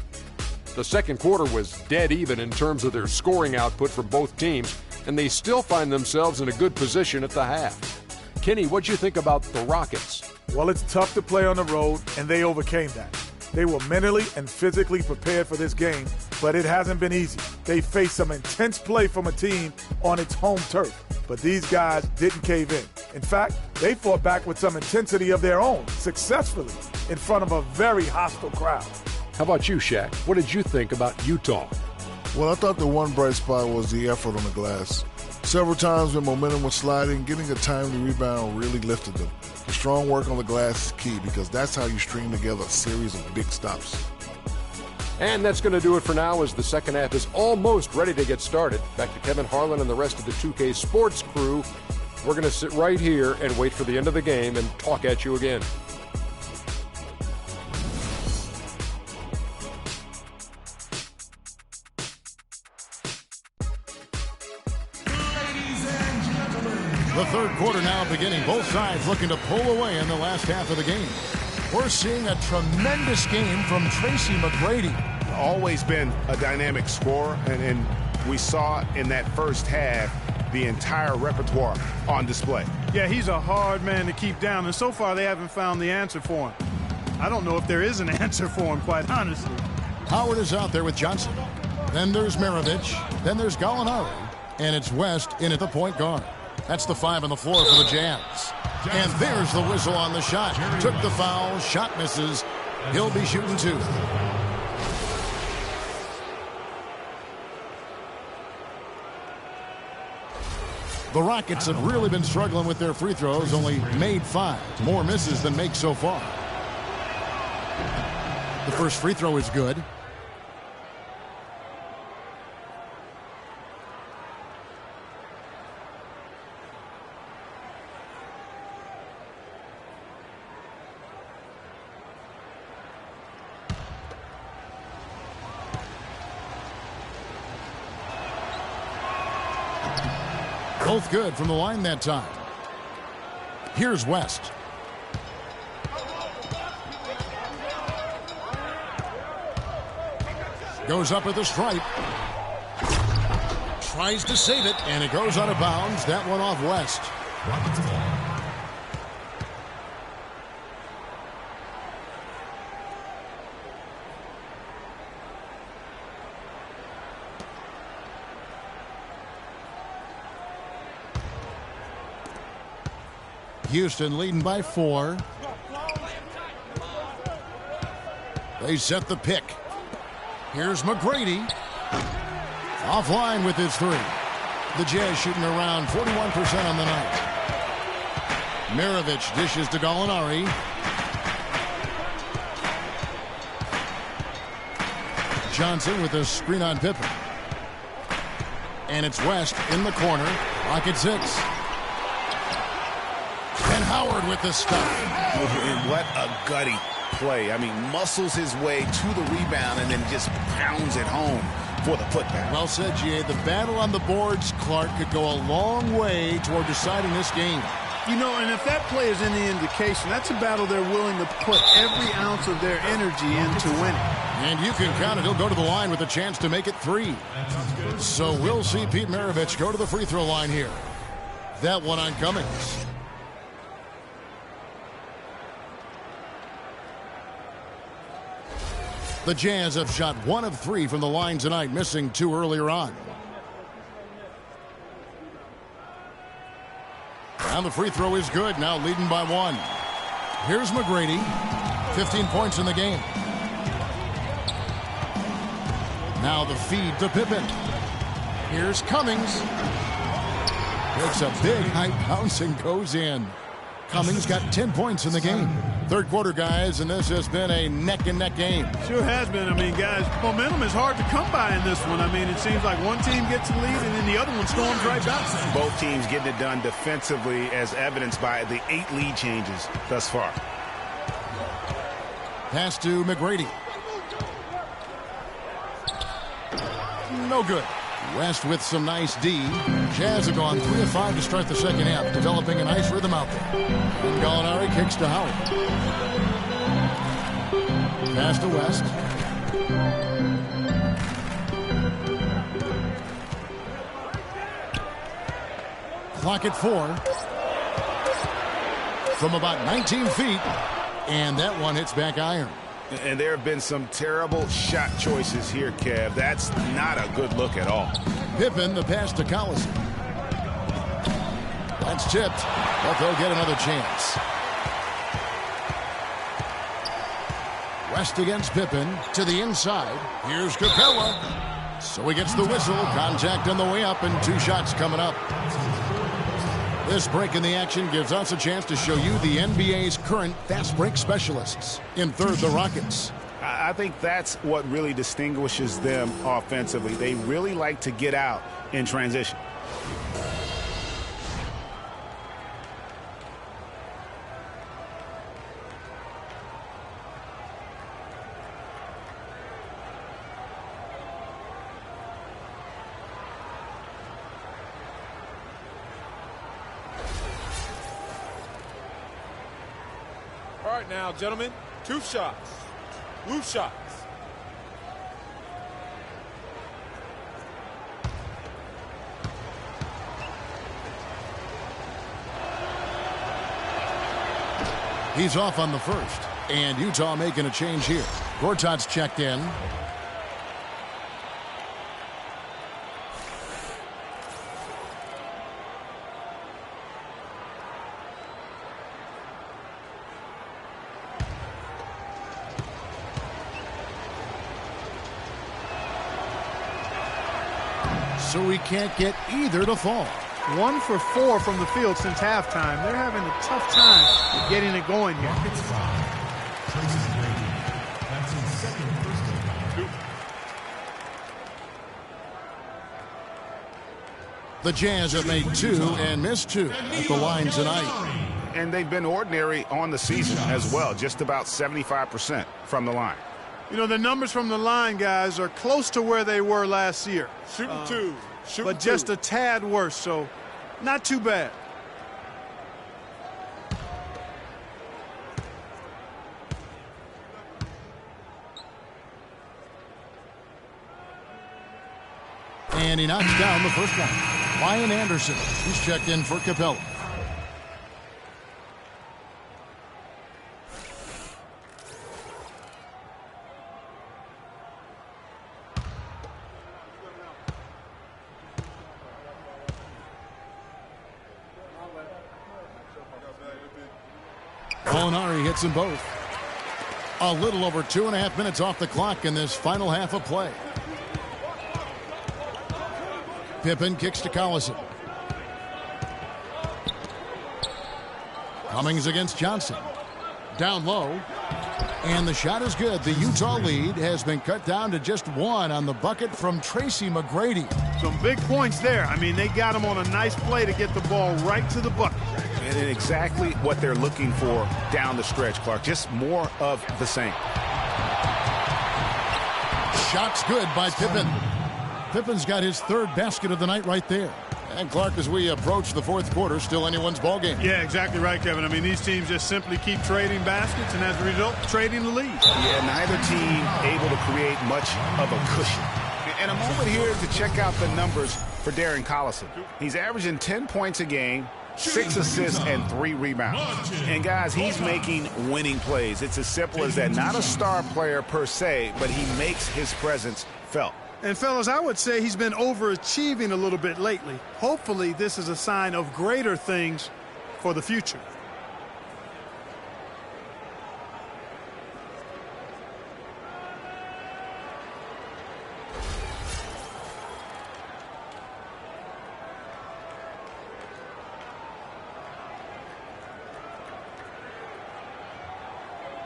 The second quarter was dead even in terms of their scoring output for both teams, and they still find themselves in a good position at the half. Kenny, what'd you think about the Rockets? Well, it's tough to play on the road, and they overcame that. They were mentally and physically prepared for this game, but it hasn't been easy. They faced some intense play from a team on its home turf, but these guys didn't cave in. In fact, they fought back with some intensity of their own, successfully, in front of a very hostile crowd. How about you, Shaq? What did you think about Utah? Well, I thought the one bright spot was the effort on the glass. Several times when momentum was sliding, getting a timely rebound really lifted them. The strong work on the glass is key because that's how you string together a series of big stops. And that's going to do it for now as the second half is almost ready to get started. Back to Kevin Harlan and the rest of the 2K Sports crew. We're going to sit right here and wait for the end of the game and talk at you again. The third quarter now beginning. Both sides looking to pull away in the last half of the game. We're seeing a tremendous game from Tracy McGrady. Always been a dynamic scorer, and we saw in that first half the entire repertoire on display. Yeah, he's a hard man to keep down, and so far they haven't found the answer for him. I don't know if there is an answer for him, quite honestly. Howard is out there with Johnson. Then there's Maravich. Then there's Gallinari. And it's West in at the point guard. That's the 5 on the floor for the Jazz. And there's the whistle on the shot. Took the foul. Shot misses. He'll be shooting 2. The Rockets have really been struggling with their free throws. Only made 5. More misses than makes so far. The first free throw is good. Both good from the line that time. Here's West. Goes up at the stripe. Tries to save it, and it goes out of bounds. That one off West. Houston leading by 4. They set the pick. Here's McGrady. Offline with his 3. The Jazz shooting around 41% on the night. Maravich dishes to Gallinari. Johnson with a screen on Pippen. And it's West in the corner. Rocket 6. And Howard with the stop. And what a gutty play. I mean, muscles his way to the rebound and then just pounds it home for the putback. Well said, G.A. The battle on the boards, Clark, could go a long way toward deciding this game. You know, and if that play is any indication, that's a battle they're willing to put every ounce of their energy into winning. And you can count it. He'll go to the line with a chance to make it 3. So we'll see Pete Maravich go to the free throw line here. That one on Cummings. The Jazz have shot 1 of 3 from the line tonight, missing 2 earlier on. And the free throw is good, now leading by 1. Here's McGrady, 15 points in the game. Now the feed to Pippen. Here's Cummings. Takes a big high bounce and goes in. Cummings got 10 points in the game. Third quarter, guys, and this has been a neck-and-neck game. Sure has been. I mean, guys, momentum is hard to come by in this one. I mean, it seems like one team gets the lead and then the other one storms right back. Both teams getting it done defensively as evidenced by the 8 lead changes thus far. Pass to McGrady. No good. West with some nice D. Jazz have gone 3 of 5 to start the second half, developing a nice rhythm out there. And Gallinari kicks to Howard. Pass to West. Clock at 4. From about 19 feet. And that one hits back iron. And there have been some terrible shot choices here, Kev. That's not a good look at all. Pippen, the pass to Collison. That's tipped, but they'll get another chance. West against Pippen to the inside. Here's Capella. So he gets the whistle. Contact on the way up and 2 shots coming up. This break in the action gives us a chance to show you the NBA's current fast break specialists. In third, the Rockets. I I think that's what really distinguishes them offensively. They really like to get out in transition. All right now, gentlemen, 2 shots. Blue shots. He's off on the first. And Utah making a change here. Gortat's checked in. So we can't get either to fall. 1 for 4 from the field since halftime. They're having a tough time getting it going here. The Jazz have made 2 and missed 2 at the line tonight. And they've been ordinary on the season as well, just about 75% from the line. You know, the numbers from the line, guys, are close to where they were last year. Shooting 2. But just a tad worse, so not too bad. And he knocks down the first one. Ryan Anderson, he's checked in for Capella. Molinari hits them both. A little over 2.5 minutes off the clock in this final half of play. Pippen kicks to Collison. Cummings against Johnson. Down low. And the shot is good. The Utah lead has been cut down to just 1 on the bucket from Tracy McGrady. Some big points there. I mean, they got him on a nice play to get the ball right to the bucket. And exactly what they're looking for down the stretch, Clark. Just more of the same. Shot's good by Pippen. Pippen's got his 3rd basket of the night right there. And Clark, as we approach the 4th quarter, still anyone's ball game. Yeah, exactly right, Kevin. I mean, these teams just simply keep trading baskets, and as a result, trading the lead. Yeah, neither team able to create much of a cushion. And a moment here to check out the numbers for Darren Collison. He's averaging 10 points a game, 6 assists, and 3 rebounds. And, guys, he's making winning plays. It's as simple as that. Not a star player per se, but he makes his presence felt. And, fellas, I would say he's been overachieving a little bit lately. Hopefully, this is a sign of greater things for the future.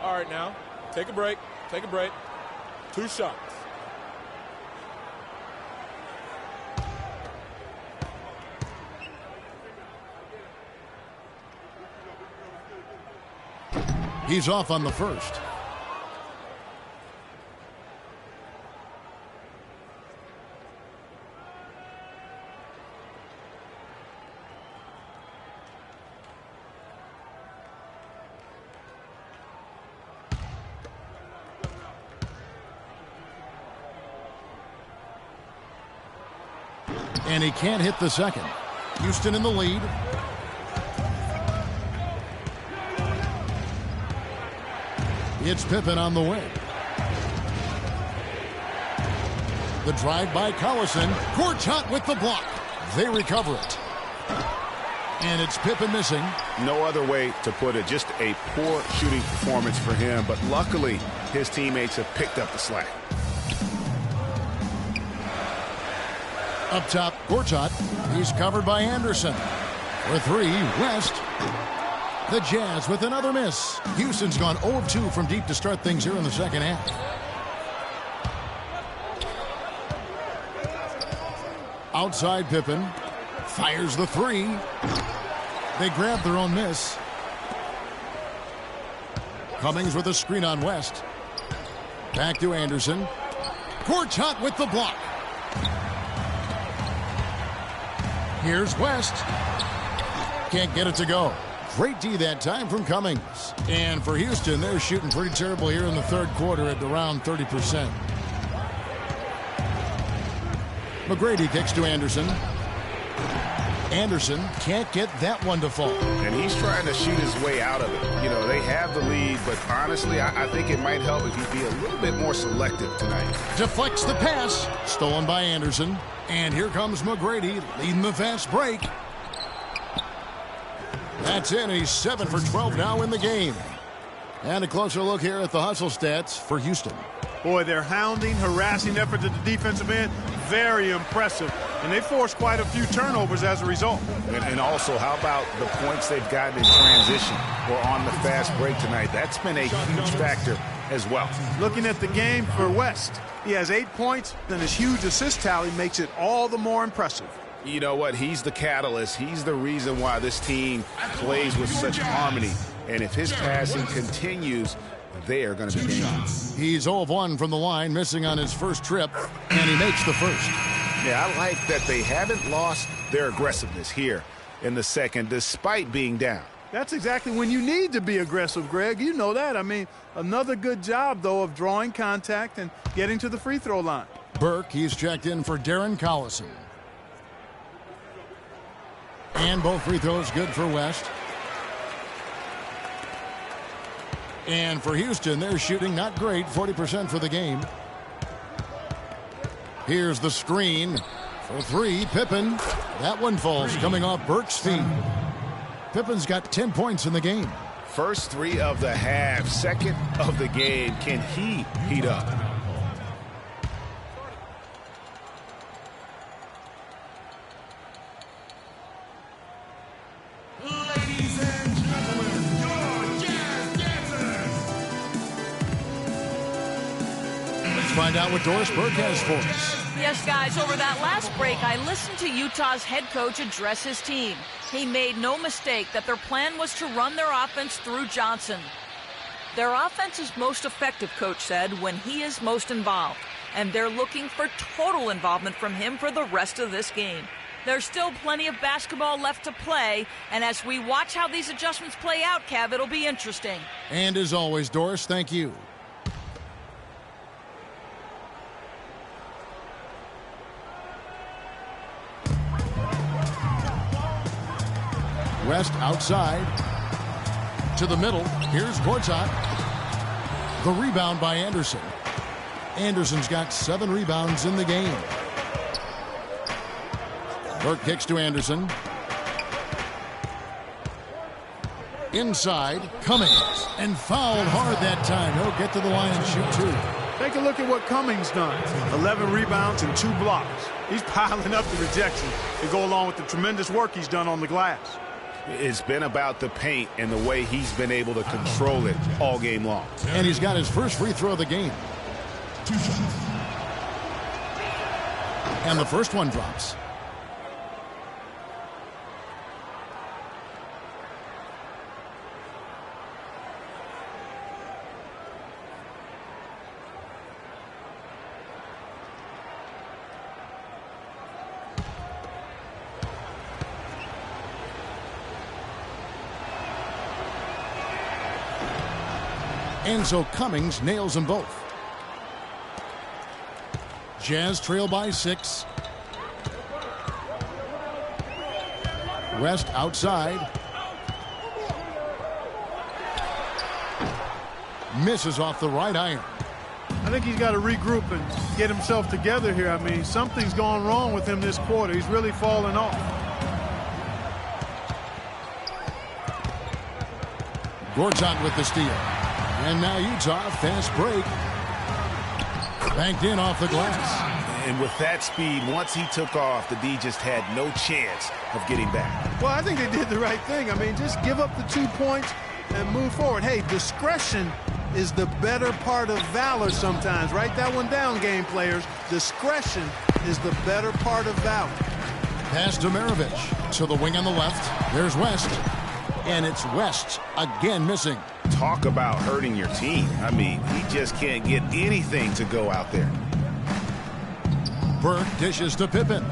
All right now, take a break. 2 shots. He's off on the first. And he can't hit the second. Houston in the lead. It's Pippen on the wing. The drive by Collison. Gortat with the block. They recover it. And it's Pippen missing. No other way to put it. Just a poor shooting performance for him. But luckily, his teammates have picked up the slack. Up top, Gortat. He's covered by Anderson. For 3, West. The Jazz with another miss. Houston's gone 0 of 2 from deep to start things here in the second half. Outside Pippen. Fires the three. They grab their own miss. Cummings with a screen on West. Back to Anderson. Gortat with the block. Here's West. Can't get it to go. Great D that time from Cummings. And for Houston, they're shooting pretty terrible here in the third quarter at around 30%. McGrady kicks to Anderson. Anderson can't get that one to fall. And he's trying to shoot his way out of it. You know, they have the lead, but honestly, I think it might help if he'd be a little bit more selective tonight. Deflects the pass. Stolen by Anderson. And here comes McGrady leading the fast break. That's in. He's 7 for 12 now in the game. And a closer look here at the hustle stats for Houston. Boy, their hounding, harassing effort at the defensive end, very impressive. And they forced quite a few turnovers as a result. And also, how about the points they've gotten in transition or on the fast break tonight? That's been a huge factor as well. Looking at the game for West, he has 8 points, then his huge assist tally makes it all the more impressive. You know what? He's the catalyst. He's the reason why this team plays with such harmony. And if his passing continues, they are going to be dangerous. He's 0 of 1 from the line, missing on his first trip, and he makes the first. Yeah, I like that they haven't lost their aggressiveness here in the second, despite being down. That's exactly when you need to be aggressive, Greg. You know that. I mean, another good job, though, of drawing contact and getting to the free throw line. Burke, he's checked in for Darren Collison. And both free throws good for West. And for Houston, they're shooting not great, 40% for the game. Here's the screen for three. Pippen. That one falls, coming off Burke's feet. Pippen's got 10 points in the game. First three of the half, second of the game. Can he heat up? Ladies and gentlemen, your Jazz Dancers. Let's find out what Doris Burke has for us. Yes, guys, over that last break, I listened to Utah's head coach address his team. He made no mistake that their plan was to run their offense through Johnson. Their offense is most effective, Coach said, when he is most involved. And they're looking for total involvement from him for the rest of this game. There's still plenty of basketball left to play, and as we watch how these adjustments play out, Kev, it'll be interesting. And as always, Doris, thank you. West outside to the middle. Here's Gortat. The rebound by Anderson. Anderson's got 7 rebounds in the game. Burke kicks to Anderson. Inside, Cummings, and fouled hard that time. He'll get to the line and shoot 2. Take a look at what Cummings done. 11 rebounds and 2 blocks. He's piling up the rejection to go along with the tremendous work he's done on the glass. It's been about the paint and the way he's been able to control it all game long. And he's got his first free throw of the game. 2 shots. And the first one drops. And so Cummings nails them both. Jazz trail by 6. West outside. Misses off the right iron. I think he's got to regroup and get himself together here. I mean, something's gone wrong with him this quarter. He's really fallen off. Gortat with the steal. And now Utah, fast break. Banked in off the glass. And with that speed, once he took off, the D just had no chance of getting back. Well, I think they did the right thing. I mean, just give up the 2 points and move forward. Hey, discretion is the better part of valor sometimes. Write that one down, game players. Discretion is the better part of valor. Pass to Maravich. To the wing on the left. There's West. And it's West again missing. Talk about hurting your team. I mean, he just can't get anything to go out there. Burke dishes to Pippen.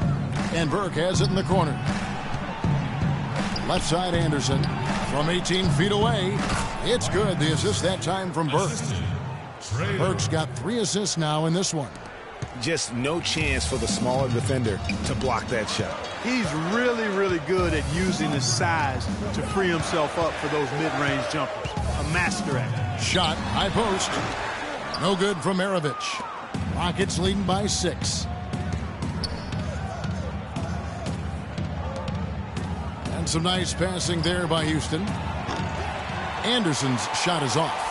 And Burke has it in the corner. Left side Anderson. From 18 feet away. It's good. The assist that time from Burke. Burke's got 3 assists now in this one. Just no chance for the smaller defender to block that shot. He's really, really good at using his size to free himself up for those mid-range jumpers. A master at it. Shot, high post. No good from Maravich. Rockets leading by 6. And some nice passing there by Houston. Anderson's shot is off.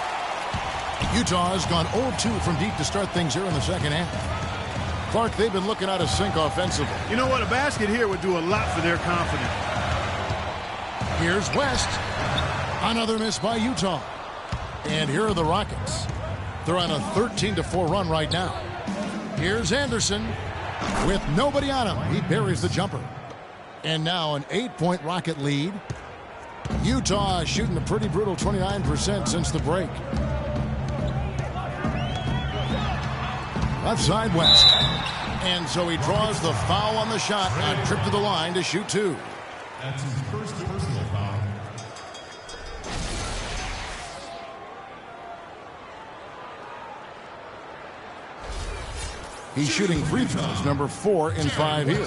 Utah has gone 0-2 from deep to start things here in the second half. Clark, they've been looking out of sync offensively. You know what? A basket here would do a lot for their confidence. Here's West. Another miss by Utah. And here are the Rockets. They're on a 13-4 run right now. Here's Anderson. With nobody on him, he buries the jumper. And now an 8-point Rocket lead. Utah shooting a pretty brutal 29% since the break. Left side West. And so he draws the foul on the shot. A trip to the line to shoot 2. That's his first personal foul. He's shooting free throws, number 4 in 5 here.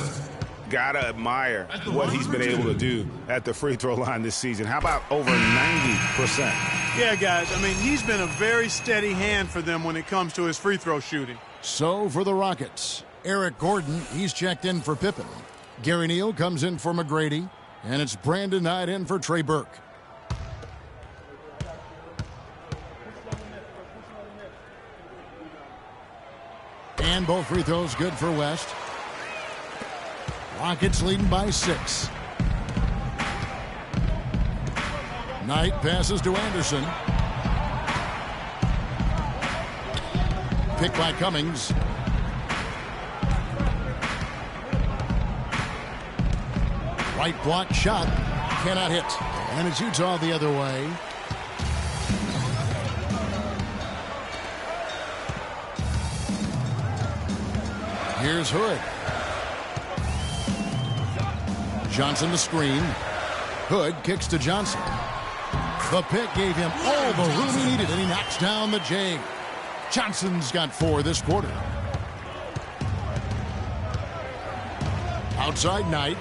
Gotta admire what he's been able to do at the free throw line this season. How about over 90%? Yeah, guys, I mean, he's been a very steady hand for them when it comes to his free throw shooting. So for the Rockets, Eric Gordon, he's checked in for Pippen. Gary Neal comes in for McGrady. And it's Brandon Knight in for Trey Burke. And both free throws good for West. Rockets leading by 6. Knight passes to Anderson. Pick by Cummings. Right block shot. Cannot hit. And it's Utah the other way. Here's Hood. Johnson the screen. Hood kicks to Johnson. The pick gave him all the room he needed, and he knocks down the J. Johnson's got 4 this quarter. Outside Knight.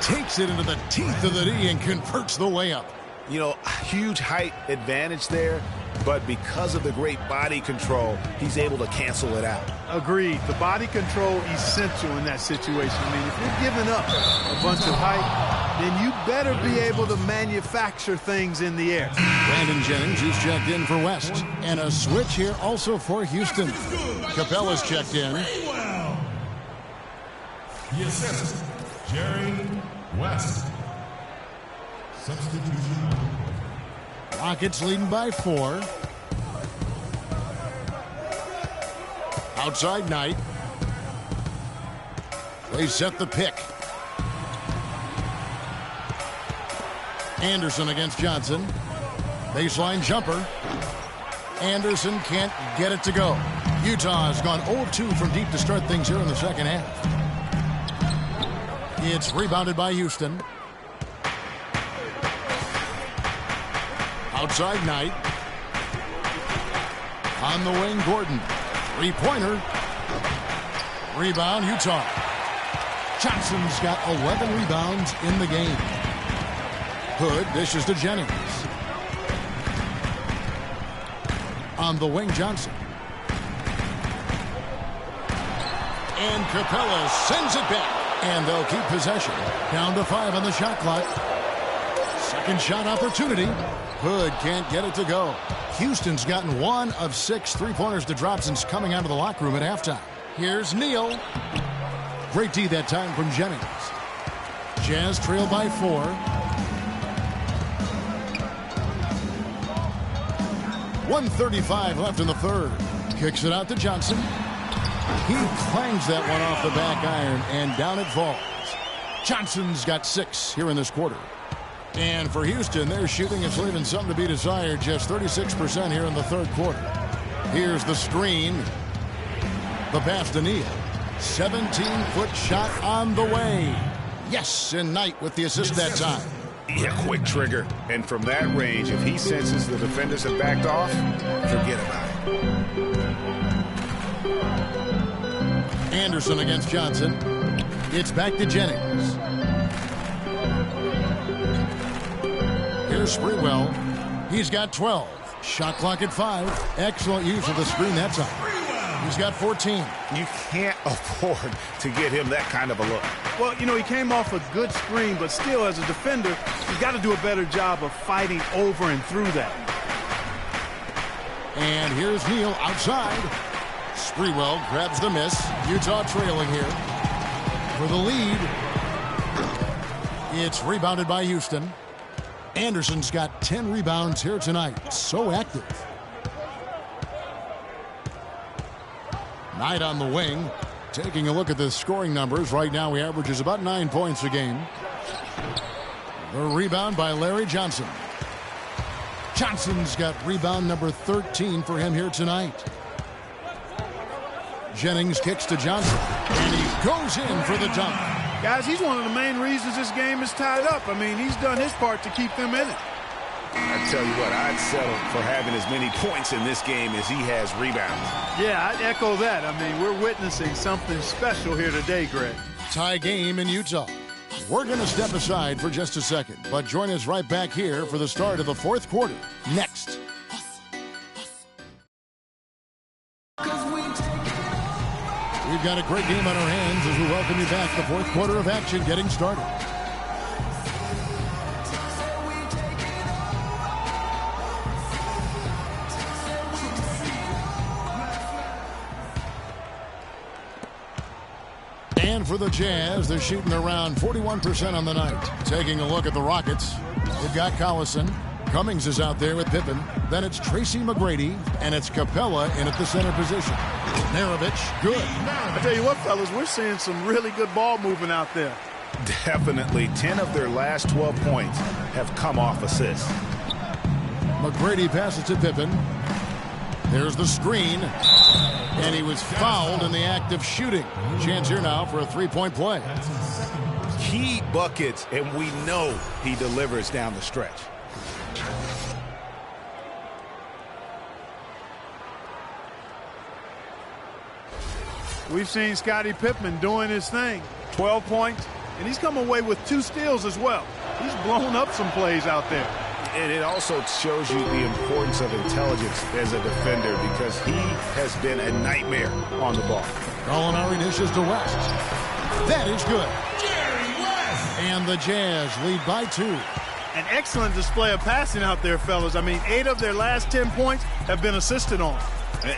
Takes it into the teeth of the D and converts the layup. You know, huge height advantage there, but because of the great body control, he's able to cancel it out. Agreed. The body control essential in that situation. I mean, if you're giving up a bunch of height, then you better be able to manufacture things in the air. Brandon Jennings, he's checked in for West. And a switch here also for Houston. Capella's checked in. The assist, Jerry West. Substitution. Rockets leading by 4. Outside Knight. They set the pick. Anderson against Johnson. Baseline jumper. Anderson can't get it to go. Utah has gone 0-2 from deep to start things here in the second half. It's rebounded by Houston. Outside Knight. On the wing, Gordon. Three-pointer. Rebound, Utah. Johnson's got 11 rebounds in the game. Hood dishes to Jennings. On the wing, Johnson. And Capella sends it back. And they'll keep possession. Down to 5 on the shot clock. Second shot opportunity. Hood can't get it to go. Houston's gotten 1 of 6 three-pointers to drop since coming out of the locker room at halftime. Here's Neal. Great D that time from Jennings. Jazz trail by 4. .135 left in the third. Kicks it out to Johnson. He clangs that one off the back iron, and down it falls. Johnson's got 6 here in this quarter. And for Houston, their shooting is leaving something to be desired. Just 36% here in the third quarter. Here's the screen. The pass to Neal. 17-foot shot on the way. Yes, and Knight with the assist that time. Yeah, quick trigger. And from that range, if he senses the defenders have backed off, forget about it. Anderson against Johnson. It's back to Jennings. Here's Sprewell. He's got 12. Shot clock at 5. Excellent use of the screen that time. He's got 14. You can't afford to get him that kind of a look. Well, you know, he came off a good screen, but still, as a defender, you've got to do a better job of fighting over and through that. And here's Neal outside. Sprewell grabs the miss. Utah trailing here for the lead. It's rebounded by Houston. Anderson's got 10 rebounds here tonight. So active. Knight on the wing. Taking a look at the scoring numbers. Right now he averages about 9 points a game. The rebound by Larry Johnson. Johnson's got rebound number 13 for him here tonight. Jennings kicks to Johnson. And he goes in for the dunk. Guys, he's one of the main reasons this game is tied up. I mean, he's done his part to keep them in it. I tell you what, I'd settle for having as many points in this game as he has rebounds. Yeah, I'd echo that. I mean, we're witnessing something special here today, Greg. Tie game in Utah. We're going to step aside for just a second, but join us right back here for the start of the fourth quarter. Next. We've got a great game on our hands as we welcome you back. The fourth quarter of action getting started. And for the Jazz, they're shooting around 41% on the night. Taking a look at the Rockets, they've got Collison. Cummings is out there with Pippen. Then it's Tracy McGrady, and it's Capella in at the center position. Maravich, good. I tell you what, fellas, we're seeing some really good ball movement out there. Definitely. 10 of their last 12 points have come off assists. McGrady passes to Pippen. There's the screen. And he was fouled in the act of shooting. Chance here now for a three-point play. Key buckets, and we know he delivers down the stretch. We've seen Scottie Pippen doing his thing. 12 points, and he's come away with 2 steals as well. He's blown up some plays out there. And it also shows you the importance of intelligence as a defender because he has been a nightmare on the ball. Gallinari dishes to West. That is good. Jerry West. And the Jazz lead by 2. An excellent display of passing out there, fellas. I mean, 8 of their last 10 points have been assisted on.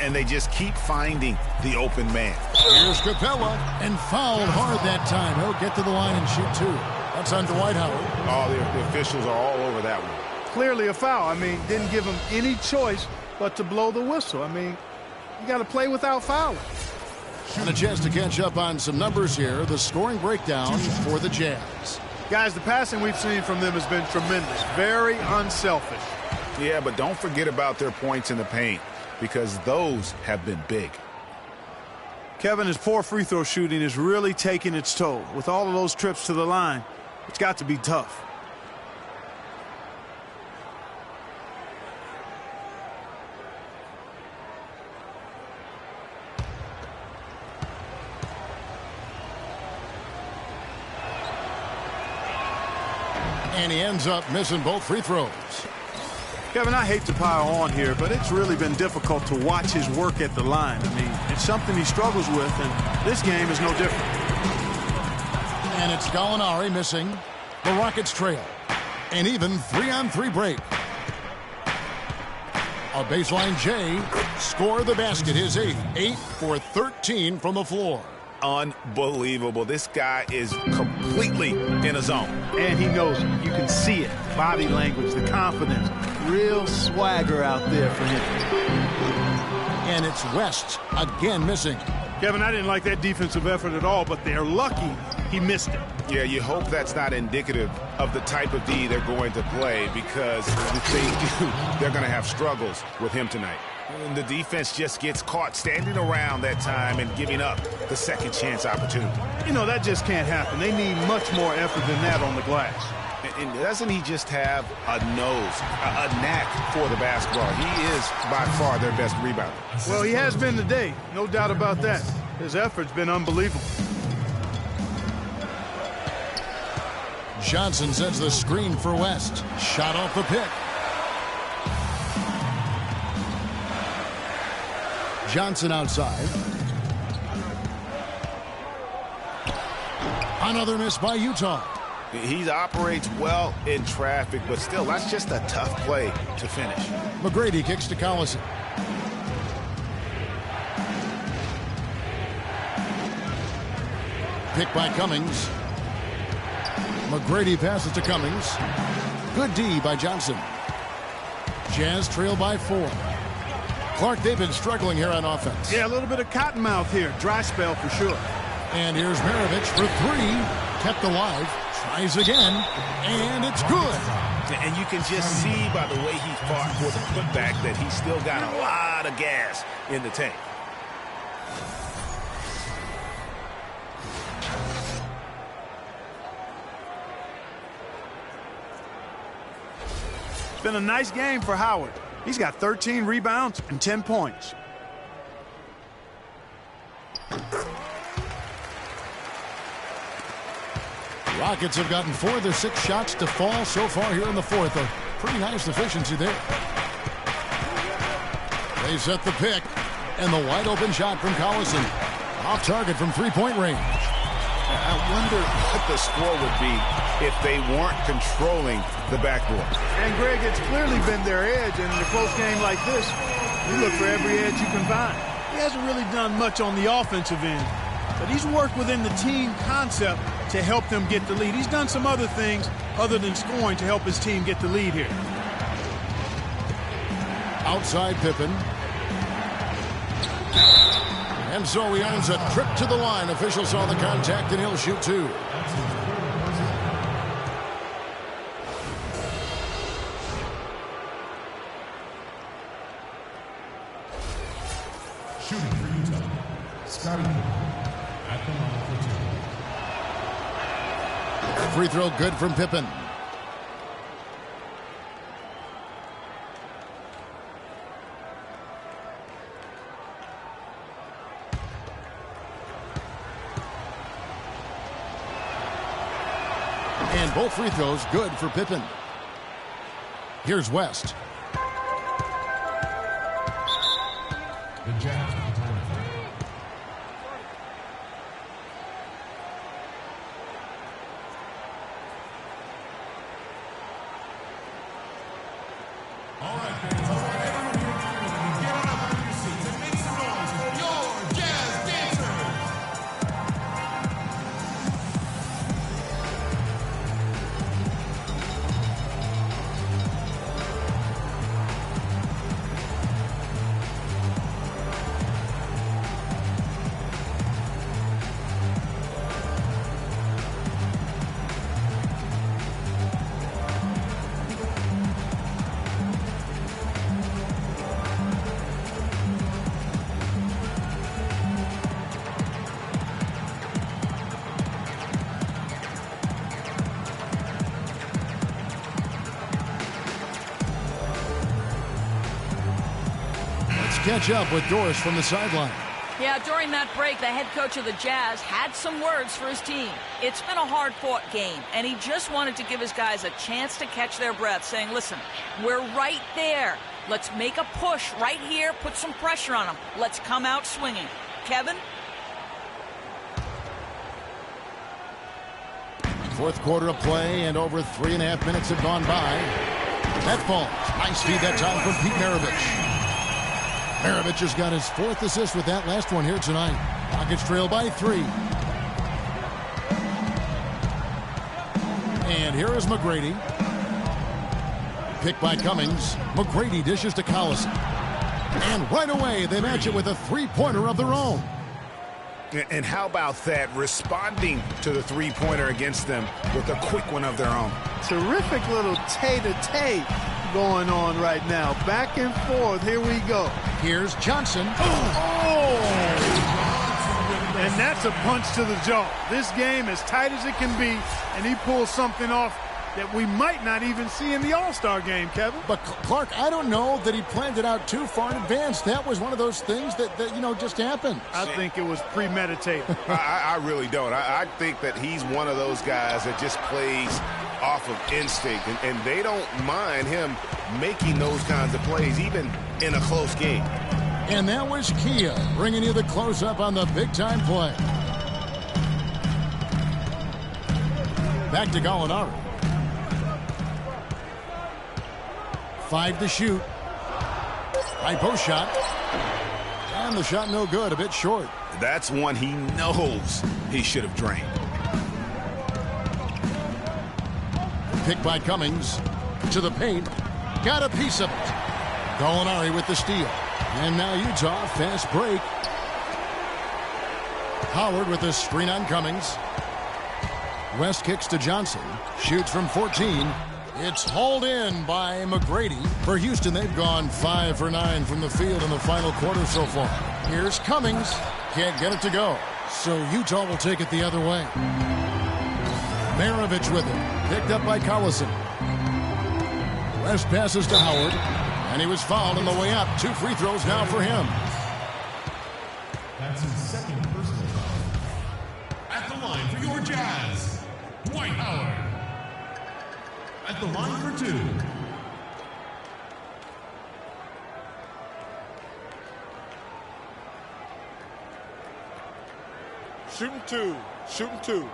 And they just keep finding the open man. Here's Capella, and fouled hard that time. He'll get to the line and shoot 2. That's on Dwight Howard. Oh, the officials are all over that one. Clearly a foul. I mean, didn't give him any choice but to blow the whistle. I mean, you got to play without fouling. And a chance to catch up on some numbers here. The scoring breakdown for the Jazz. Guys, the passing we've seen from them has been tremendous. Very unselfish. Yeah, but don't forget about their points in the paint because those have been big. Kevin, his poor free throw shooting is really taking its toll. With all of those trips to the line, it's got to be tough. And he ends up missing both free throws. Kevin, I hate to pile on here, but it's really been difficult to watch his work at the line. I mean, it's something he struggles with, and this game is no different. And it's Gallinari missing. The Rockets trail. An even 3-on-3 break. A baseline J. Score the basket. His 8 for 13 from the floor. Unbelievable. This guy is completely in a zone. And he knows it. You can see it. Body language, the confidence. Real swagger out there for him. And it's West again missing. Kevin, I didn't like that defensive effort at all, but they're lucky he missed it. Yeah, you hope that's not indicative of the type of D they're going to play, because if they do, they're going to have struggles with him tonight. And the defense just gets caught standing around that time and giving up the second chance opportunity. You know, that just can't happen. They need much more effort than that on the glass. And doesn't he just have a nose, a knack for the basketball? He is by far their best rebounder. Well, he has been today, no doubt about that. His effort's been unbelievable. Johnson sends the screen for West. Shot off the pick. Johnson outside. Another miss by Utah. He operates well in traffic, but still, that's just a tough play to finish. McGrady kicks to Collison. Pick by Cummings. McGrady passes to Cummings. Good D by Johnson. Jazz trail by 4. Clark, they've been struggling here on offense. Yeah, a little bit of cottonmouth here. Dry spell for sure. And here's Maravich for 3. Kept alive. Tries again. And it's good. And you can just see by the way he fought for the putback that he's still got a lot of gas in the tank. It's been a nice game for Howard. He's got 13 rebounds and 10 points. Rockets have gotten 4 of their 6 shots to fall so far here in the fourth. A pretty nice efficiency there. They set the pick, and the wide open shot from Collison. Off target from 3-point range. I wonder what the score would be if they weren't controlling the backboard. And Greg, it's clearly been their edge, and in a close game like this, you look for every edge you can find. He hasn't really done much on the offensive end, but he's worked within the team concept to help them get the lead. He's done some other things other than scoring to help his team get the lead here. Outside Pippen. And so he earns a trip to the line. Officials saw the contact, and he'll shoot 2. Shooting for Utah, Scotty at the line for 2. Free throw good from Pippen. And both free throws good for Pippen. Here's West. The Jazz with the timeout. All right, fans. All right, everyone here in the arena, get on up out of your seats and make some noise for your Jazz dancers. Catch up with Doris from the sideline. Yeah, during that break, the head coach of the Jazz had some words for his team. It's been a hard-fought game, and he just wanted to give his guys a chance to catch their breath, saying, listen, we're right there. Let's make a push right here, put some pressure on them. Let's come out swinging. Kevin? Fourth quarter of play, and over 3.5 minutes have gone by. That falls. Nice feed that time from Pete Maravich. Maravich has got his 4th assist with that last one here tonight. Rockets trail by 3. And here is McGrady. Picked by Cummings. McGrady dishes to Collison. And right away, they match it with a 3-pointer of their own. And how about that, responding to the three-pointer against them with a quick one of their own. Terrific little tay-to-tay going on right now. Back and forth. Here we go. Here's Johnson. Oh! And that's a punch to the jaw. This game as tight as it can be, and he pulls something off that we might not even see in the All-Star game, Kevin. But, Clark, I don't know that he planned it out too far in advance. That was one of those things that just happened. I think it was premeditated. I really don't. I think that he's one of those guys that just plays off of instinct, and they don't mind him making those kinds of plays, even in a close game. And that was Kia bringing you the close-up on the big-time play. Back to Gallinari. 5 to shoot. High post shot. And the shot no good, a bit short. That's one he knows he should have drained. Picked by Cummings. To the paint. Got a piece of it. Gallinari with the steal. And now Utah, fast break. Howard with the screen on Cummings. West kicks to Johnson. Shoots from 14. It's hauled in by McGrady. For Houston, they've gone 5 for 9 from the field in the final quarter so far. Here's Cummings. Can't get it to go. So Utah will take it the other way. Maravich with it. Picked up by Collison. West passes to Howard. And he was fouled on the way up. 2 free throws now for him. That's his second personal foul. At the line for your Jazz, Dwight Howard. At the line for 2. Shooting 2. Shooting 2.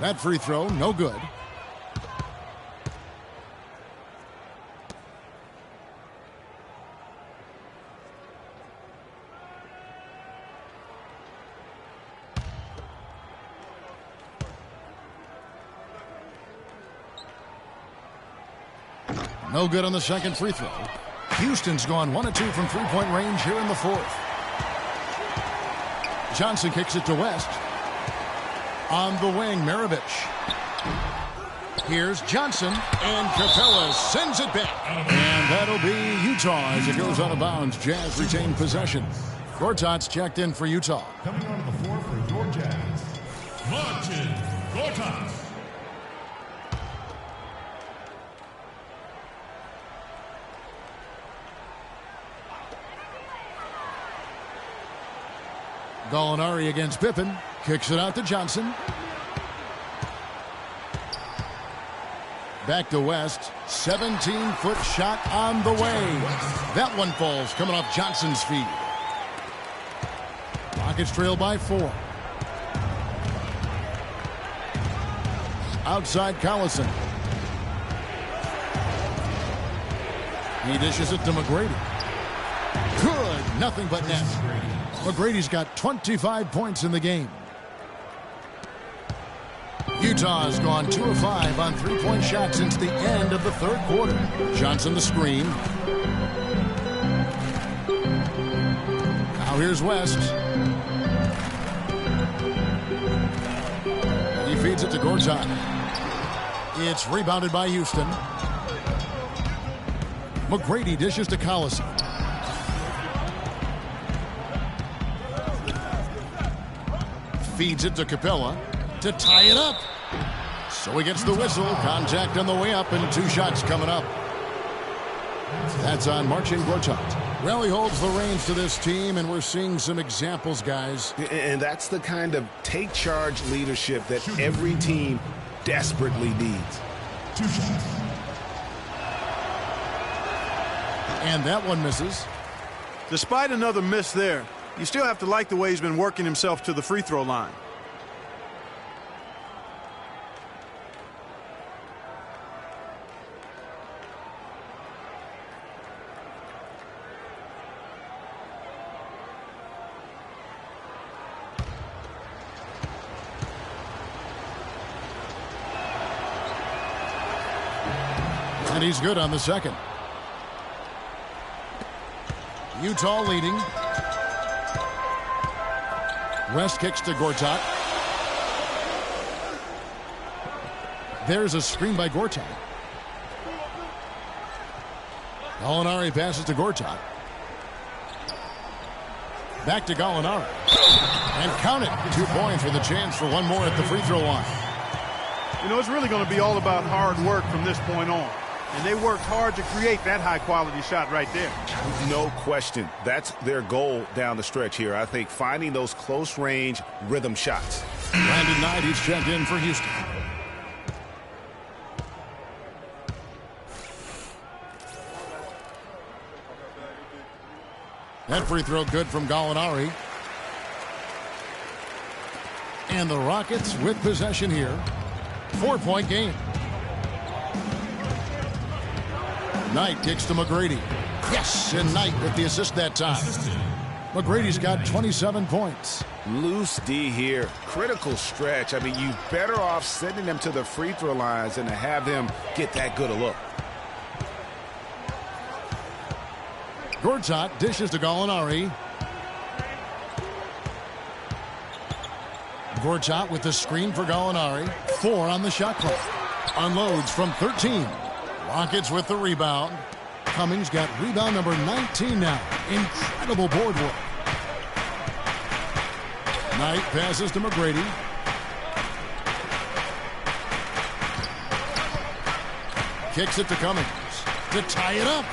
That free throw, no good. No good on the second free throw. Houston's gone 1 of 2 from three-point range here in the fourth. Johnson kicks it to West. On the wing, Maravich. Here's Johnson, and Capella sends it back. And that'll be Utah as it goes out of bounds. Jazz retain possession. Gortat's checked in for Utah. Coming on the floor for your Jazz, Marcin Gortat. Gallinari against Pippen. Kicks it out to Johnson. Back to West. 17-foot shot on the way. That one falls, coming off Johnson's feet. Rockets trail by 4. Outside Collison. He dishes it to McGrady. Good. Nothing but net. McGrady's got 25 points in the game. Utah's gone 2 of 5 on three-point shots since the end of the third quarter. Johnson the screen. Now here's West. He feeds it to Gortat. It's rebounded by Houston. McGrady dishes to Collison. Feeds it to Capella to tie it up. So he gets the whistle. Contact on the way up and 2 shots coming up. That's on Marcin Gortat. Well, he holds the reins to this team, and we're seeing some examples, guys. And that's the kind of take charge leadership that every team desperately needs. 2 shots. And that one misses. Despite another miss there, you still have to like the way he's been working himself to the free throw line. And he's good on the second. Utah leading. West kicks to Gortat. There's a screen by Gortat. Gallinari passes to Gortat. Back to Gallinari. And count it. 2 points with a chance for one more at the free throw line. You know, it's really going to be all about hard work from this point on. And they worked hard to create that high-quality shot right there. No question. That's their goal down the stretch here. I think finding those close-range rhythm shots. Brandon Knight, he's checked in for Houston. That free throw good from Gallinari. And the Rockets with possession here. 4-point game. Knight kicks to McGrady. Yes, and Knight with the assist that time. McGrady's got 27 points. Loose D here. Critical stretch. I mean, you're better off sending them to the free throw lines than to have them get that good a look. Gortat dishes to Gallinari. Gortat with the screen for Gallinari. 4 on the shot clock. Unloads from 13. Rockets with the rebound. Cummings got rebound number 19 now. Incredible board work. Knight passes to McGrady. Kicks it to Cummings to tie it up.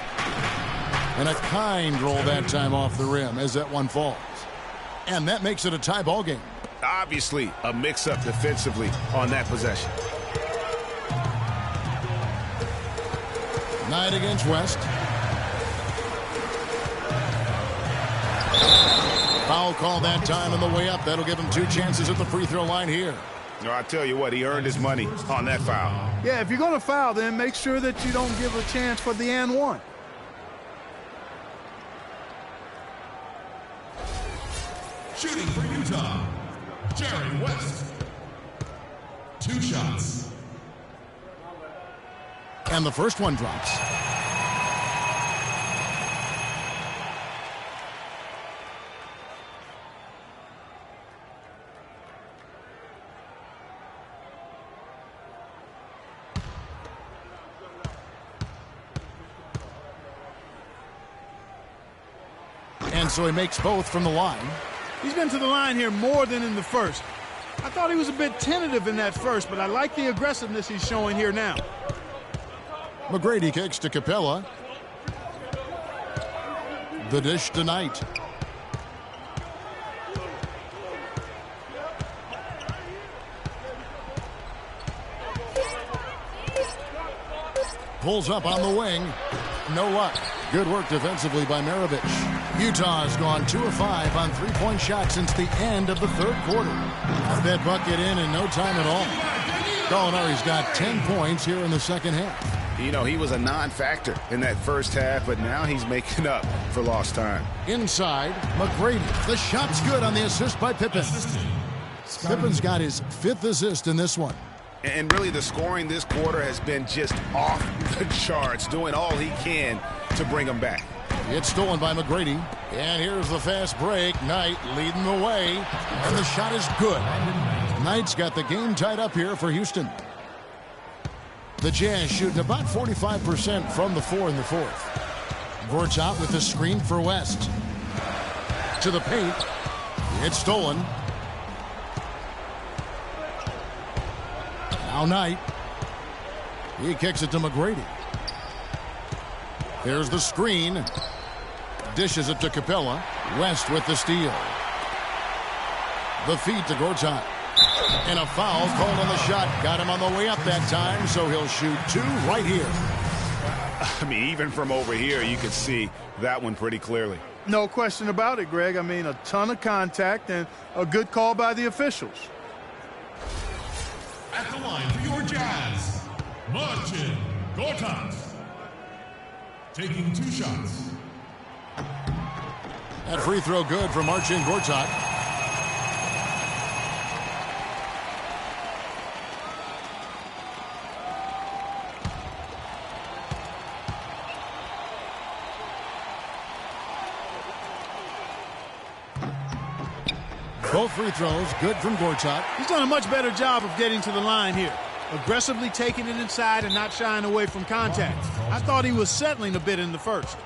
And a kind roll that time off the rim as that one falls. And that makes it a tie ball game. Obviously, a mix-up defensively on that possession. Knight against West. Foul call that time on the way up. That'll give him 2 chances at the free throw line here. No, I tell you what, he earned his money on that foul. Yeah, if you're going to foul, then make sure that you don't give a chance for the and one. Shooting for Utah, Jerry West. 2 shots. And the first one drops. And so he makes both from the line. He's been to the line here more than in the first. I thought he was a bit tentative in that first, but I like the aggressiveness he's showing here now. McGrady kicks to Capella. The dish to Knight. Pulls up on the wing. No luck. Good work defensively by Maravich. Utah's gone 2 of 5 on 3-point shots since the end of the third quarter. Got that bucket in no time at all. Gallinari's got 10 points here in the second half. You know, he was a non-factor in that first half, but now he's making up for lost time. Inside, McGrady. The shot's good on the assist by Pippen. Pippen's got his 5th assist in this one. And really, the scoring this quarter has been just off the charts, doing all he can to bring them back. It's stolen by McGrady. And here's the fast break. Knight leading the way. And the shot is good. Knight's got the game tied up here for Houston. The Jazz shooting about 45% from the 4 in the fourth. Gortat with the screen for West. To the paint. It's stolen. Now Knight. He kicks it to McGrady. There's the screen. Dishes it to Capella. West with the steal. The feed to Gortat. And a foul called on the shot. Got him on the way up that time, so he'll shoot 2 right here. I mean, even from over here, you could see that one pretty clearly. No question about it, Greg. I mean, a ton of contact and a good call by the officials. At the line for your Jazz, Marcin Gortat. Taking 2 shots. That free throw good for Marcin Gortat. Both free throws good from Gortat. He's done a much better job of getting to the line here. Aggressively taking it inside and not shying away from contact. I thought he was settling a bit in the first.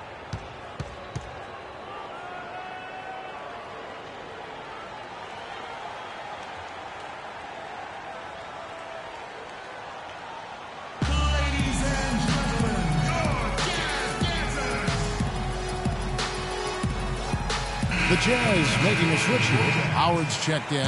The Jazz making a switch here. Howard's checked in.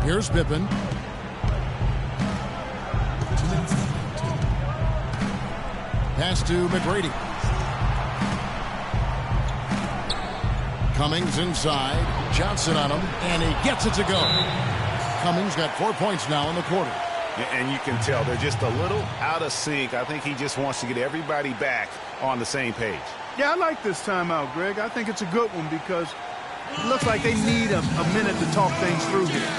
Here's Pippen. Pass to McGrady. Cummings inside. Johnson on him, and he gets it to go. Cummings got 4 points now in the quarter. And you can tell they're just a little out of sync. I think he just wants to get everybody back on the same page. Yeah, I like this timeout, Greg. I think it's a good one because it looks like they need a minute to talk things through here.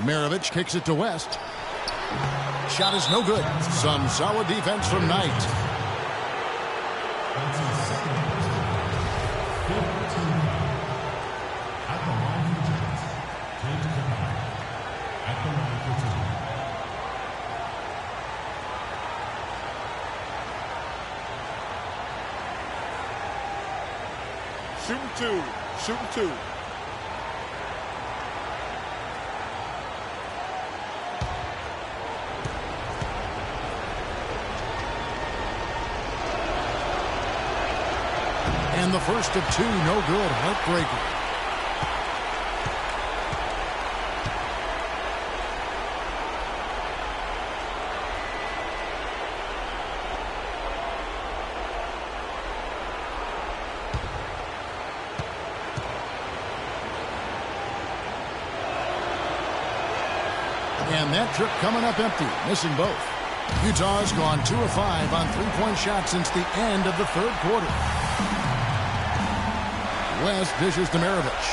Maravich kicks it to West. Shot is no good. Some solid defense from Knight. Shooting two. Shooting two. And the first of two, no good. Heartbreaker. And that trip coming up empty, missing both. Utah's gone 2 of 5 on three-point shots since the end of the third quarter. West dishes to Maravich.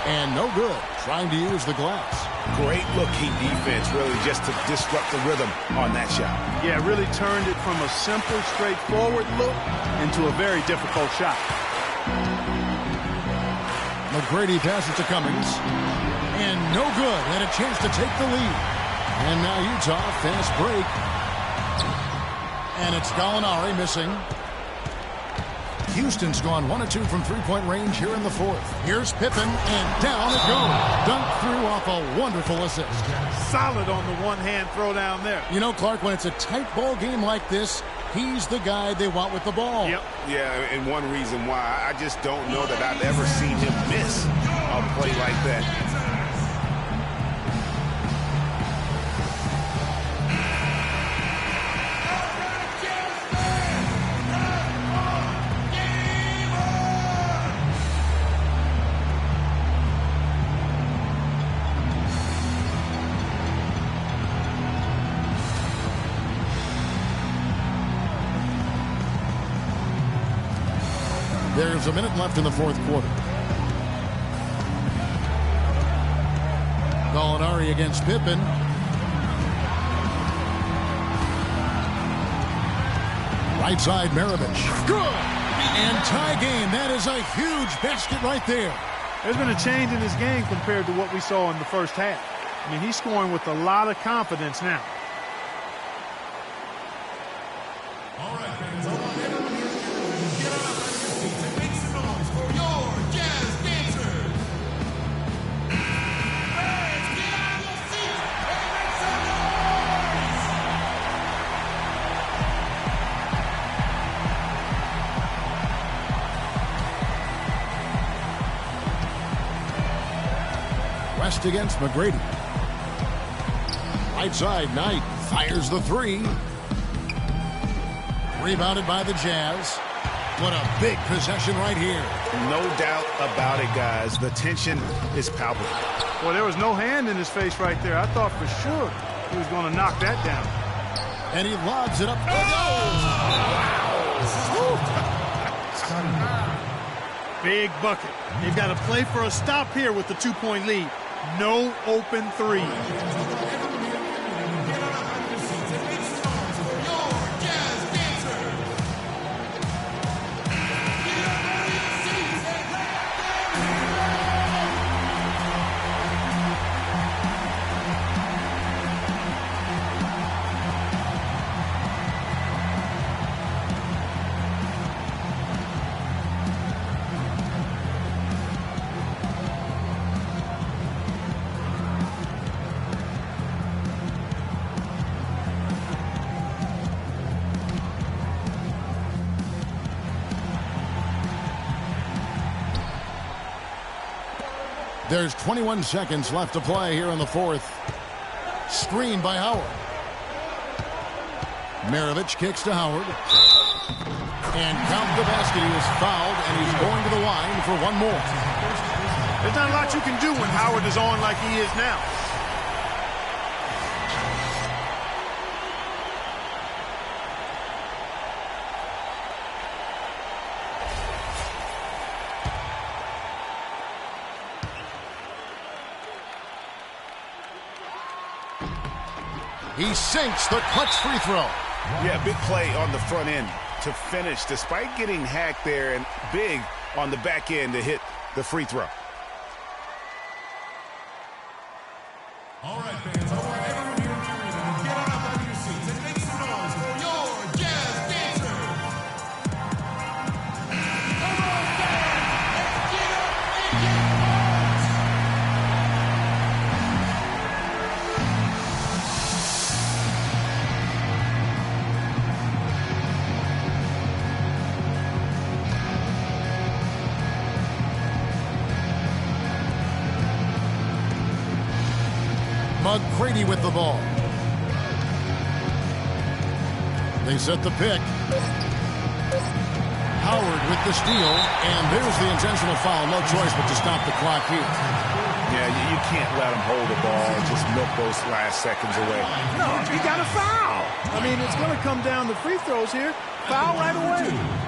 And no good. Trying to use the glass. Great looking defense, really, just to disrupt the rhythm on that shot. Yeah, really turned it from a simple, straightforward look into a very difficult shot. McGrady passes to Cummings. And no good. And a chance to take the lead. And now Utah, fast break. And it's Gallinari missing. Houston's gone 1 of 2 from three-point range here in the fourth. Here's Pippen, and down it goes. Dunked through off a wonderful assist. Solid on the one-hand throw down there. You know, Clark, when it's a tight ball game like this, he's the guy they want with the ball. Yep. Yeah, and one reason why, I just don't know that I've ever seen him miss a play like that. There's a minute left in the fourth quarter. Gallinari against Pippen. Right side, Maravich. Good! And tie game. That is a huge basket right there. There's been a change in his game compared to what we saw in the first half. I mean, he's scoring with a lot of confidence now. All right, fans, I want everyone here to get up out of your seats and make some noise for your Jazz dancers. Fans, get out of your seats and make some noise. West against McGrady. Right side, Knight fires the three. Rebounded by the Jazz. What a big possession right here. No doubt about it, guys. The tension is palpable. Well, there was no hand in his face right there. I thought for sure he was going to knock that down. And he lobs it up. Big bucket. They've got to play for a stop here with the 2-point lead. No open three. There's 21 seconds left to play here in the fourth. Screen by Howard. Maravich kicks to Howard. And count the basket. He is fouled, and he's going to the line for one more. There's not a lot you can do when Howard is on like he is now. He sinks the clutch free throw. Yeah, big play on the front end to finish despite getting hacked there, and big on the back end to hit the free throw. All right, fans, I want everyone here in the arena to get on up out of your seats and make some noise for your Jazz dancers. Come on, fans, let's get up and get lost. McGrady with the ball. They set the pick. Howard with the steal, and there's the intentional foul. No choice but to stop the clock here. Yeah, you can't let him hold the ball and just milk those last seconds away. No, he got a foul. I mean, it's going to come down to free throws here. Foul right away.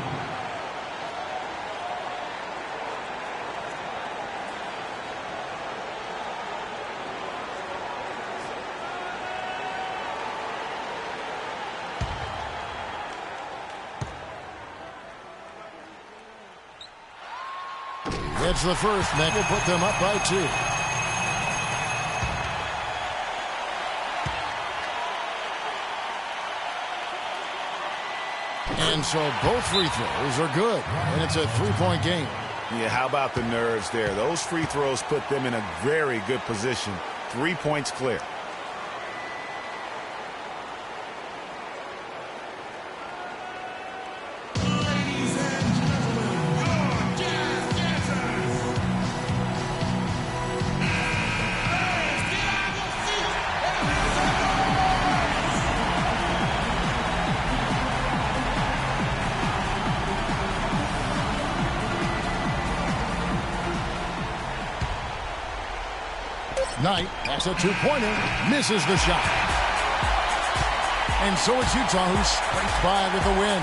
It's the first, and that will put them up by 2. And so both free throws are good, and it's a 3-point game. Yeah, how about the nerves there? Those free throws put them in a very good position. 3 points clear. Knight, that's a 2-pointer, misses the shot. And so it's Utah who scrapes by with the win.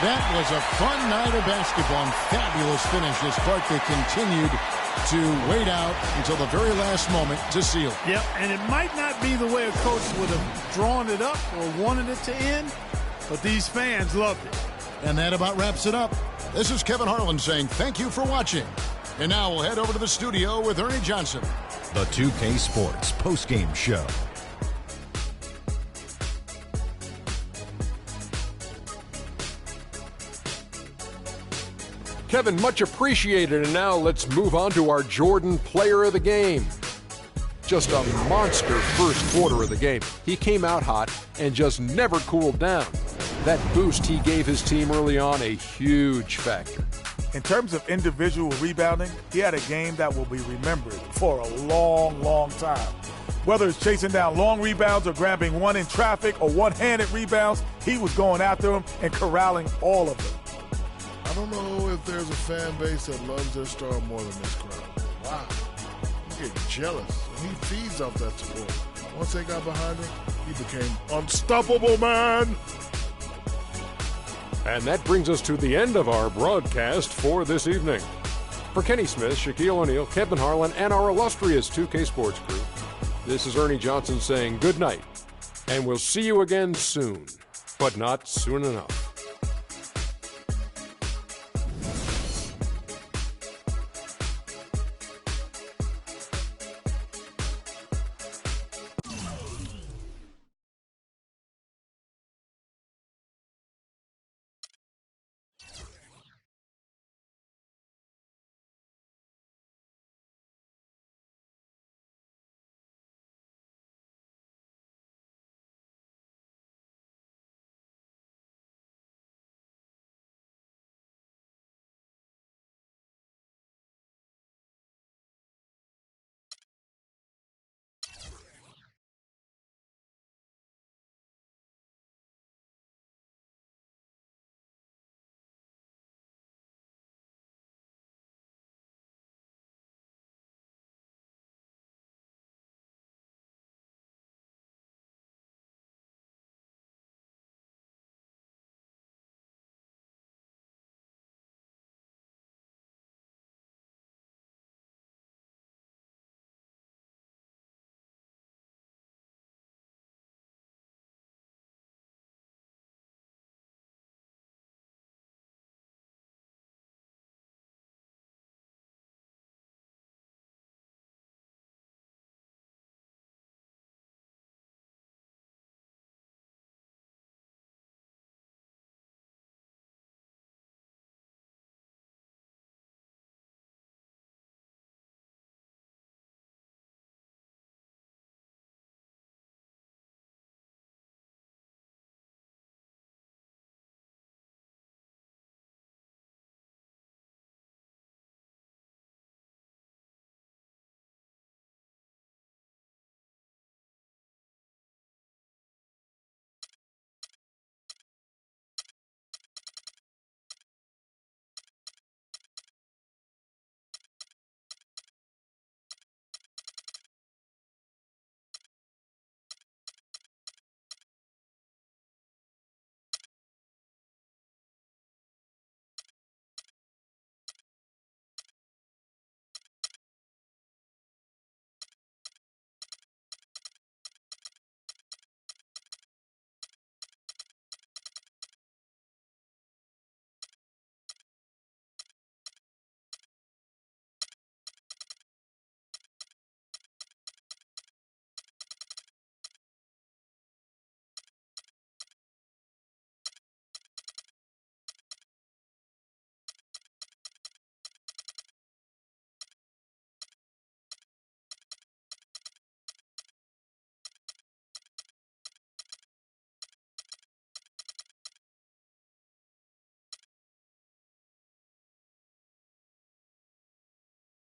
That was a fun night of basketball and fabulous finish as Clark, they continued to wait out until the very last moment to seal it. Yep, and it might not be the way a coach would have drawn it up or wanted it to end, but these fans loved it. And that about wraps it up. This is Kevin Harlan saying thank you for watching. And now we'll head over to the studio with Ernie Johnson. The 2K Sports postgame show. Kevin, much appreciated. And now let's move on to our Jordan player of the game. Just a monster first quarter of the game. He came out hot and just never cooled down. That boost he gave his team early on, a huge factor. In terms of individual rebounding, he had a game that will be remembered for a long, long time. Whether it's chasing down long rebounds or grabbing one in traffic or one-handed rebounds, he was going after them and corralling all of them. I don't know if there's a fan base that loves their star more than this crowd. Wow. You get jealous, and he feeds off that support. Once they got behind him, he became unstoppable, man. And that brings us to the end of our broadcast for this evening. For Kenny Smith, Shaquille O'Neal, Kevin Harlan, and our illustrious 2K Sports crew, this is Ernie Johnson saying good night, and we'll see you again soon, but not soon enough.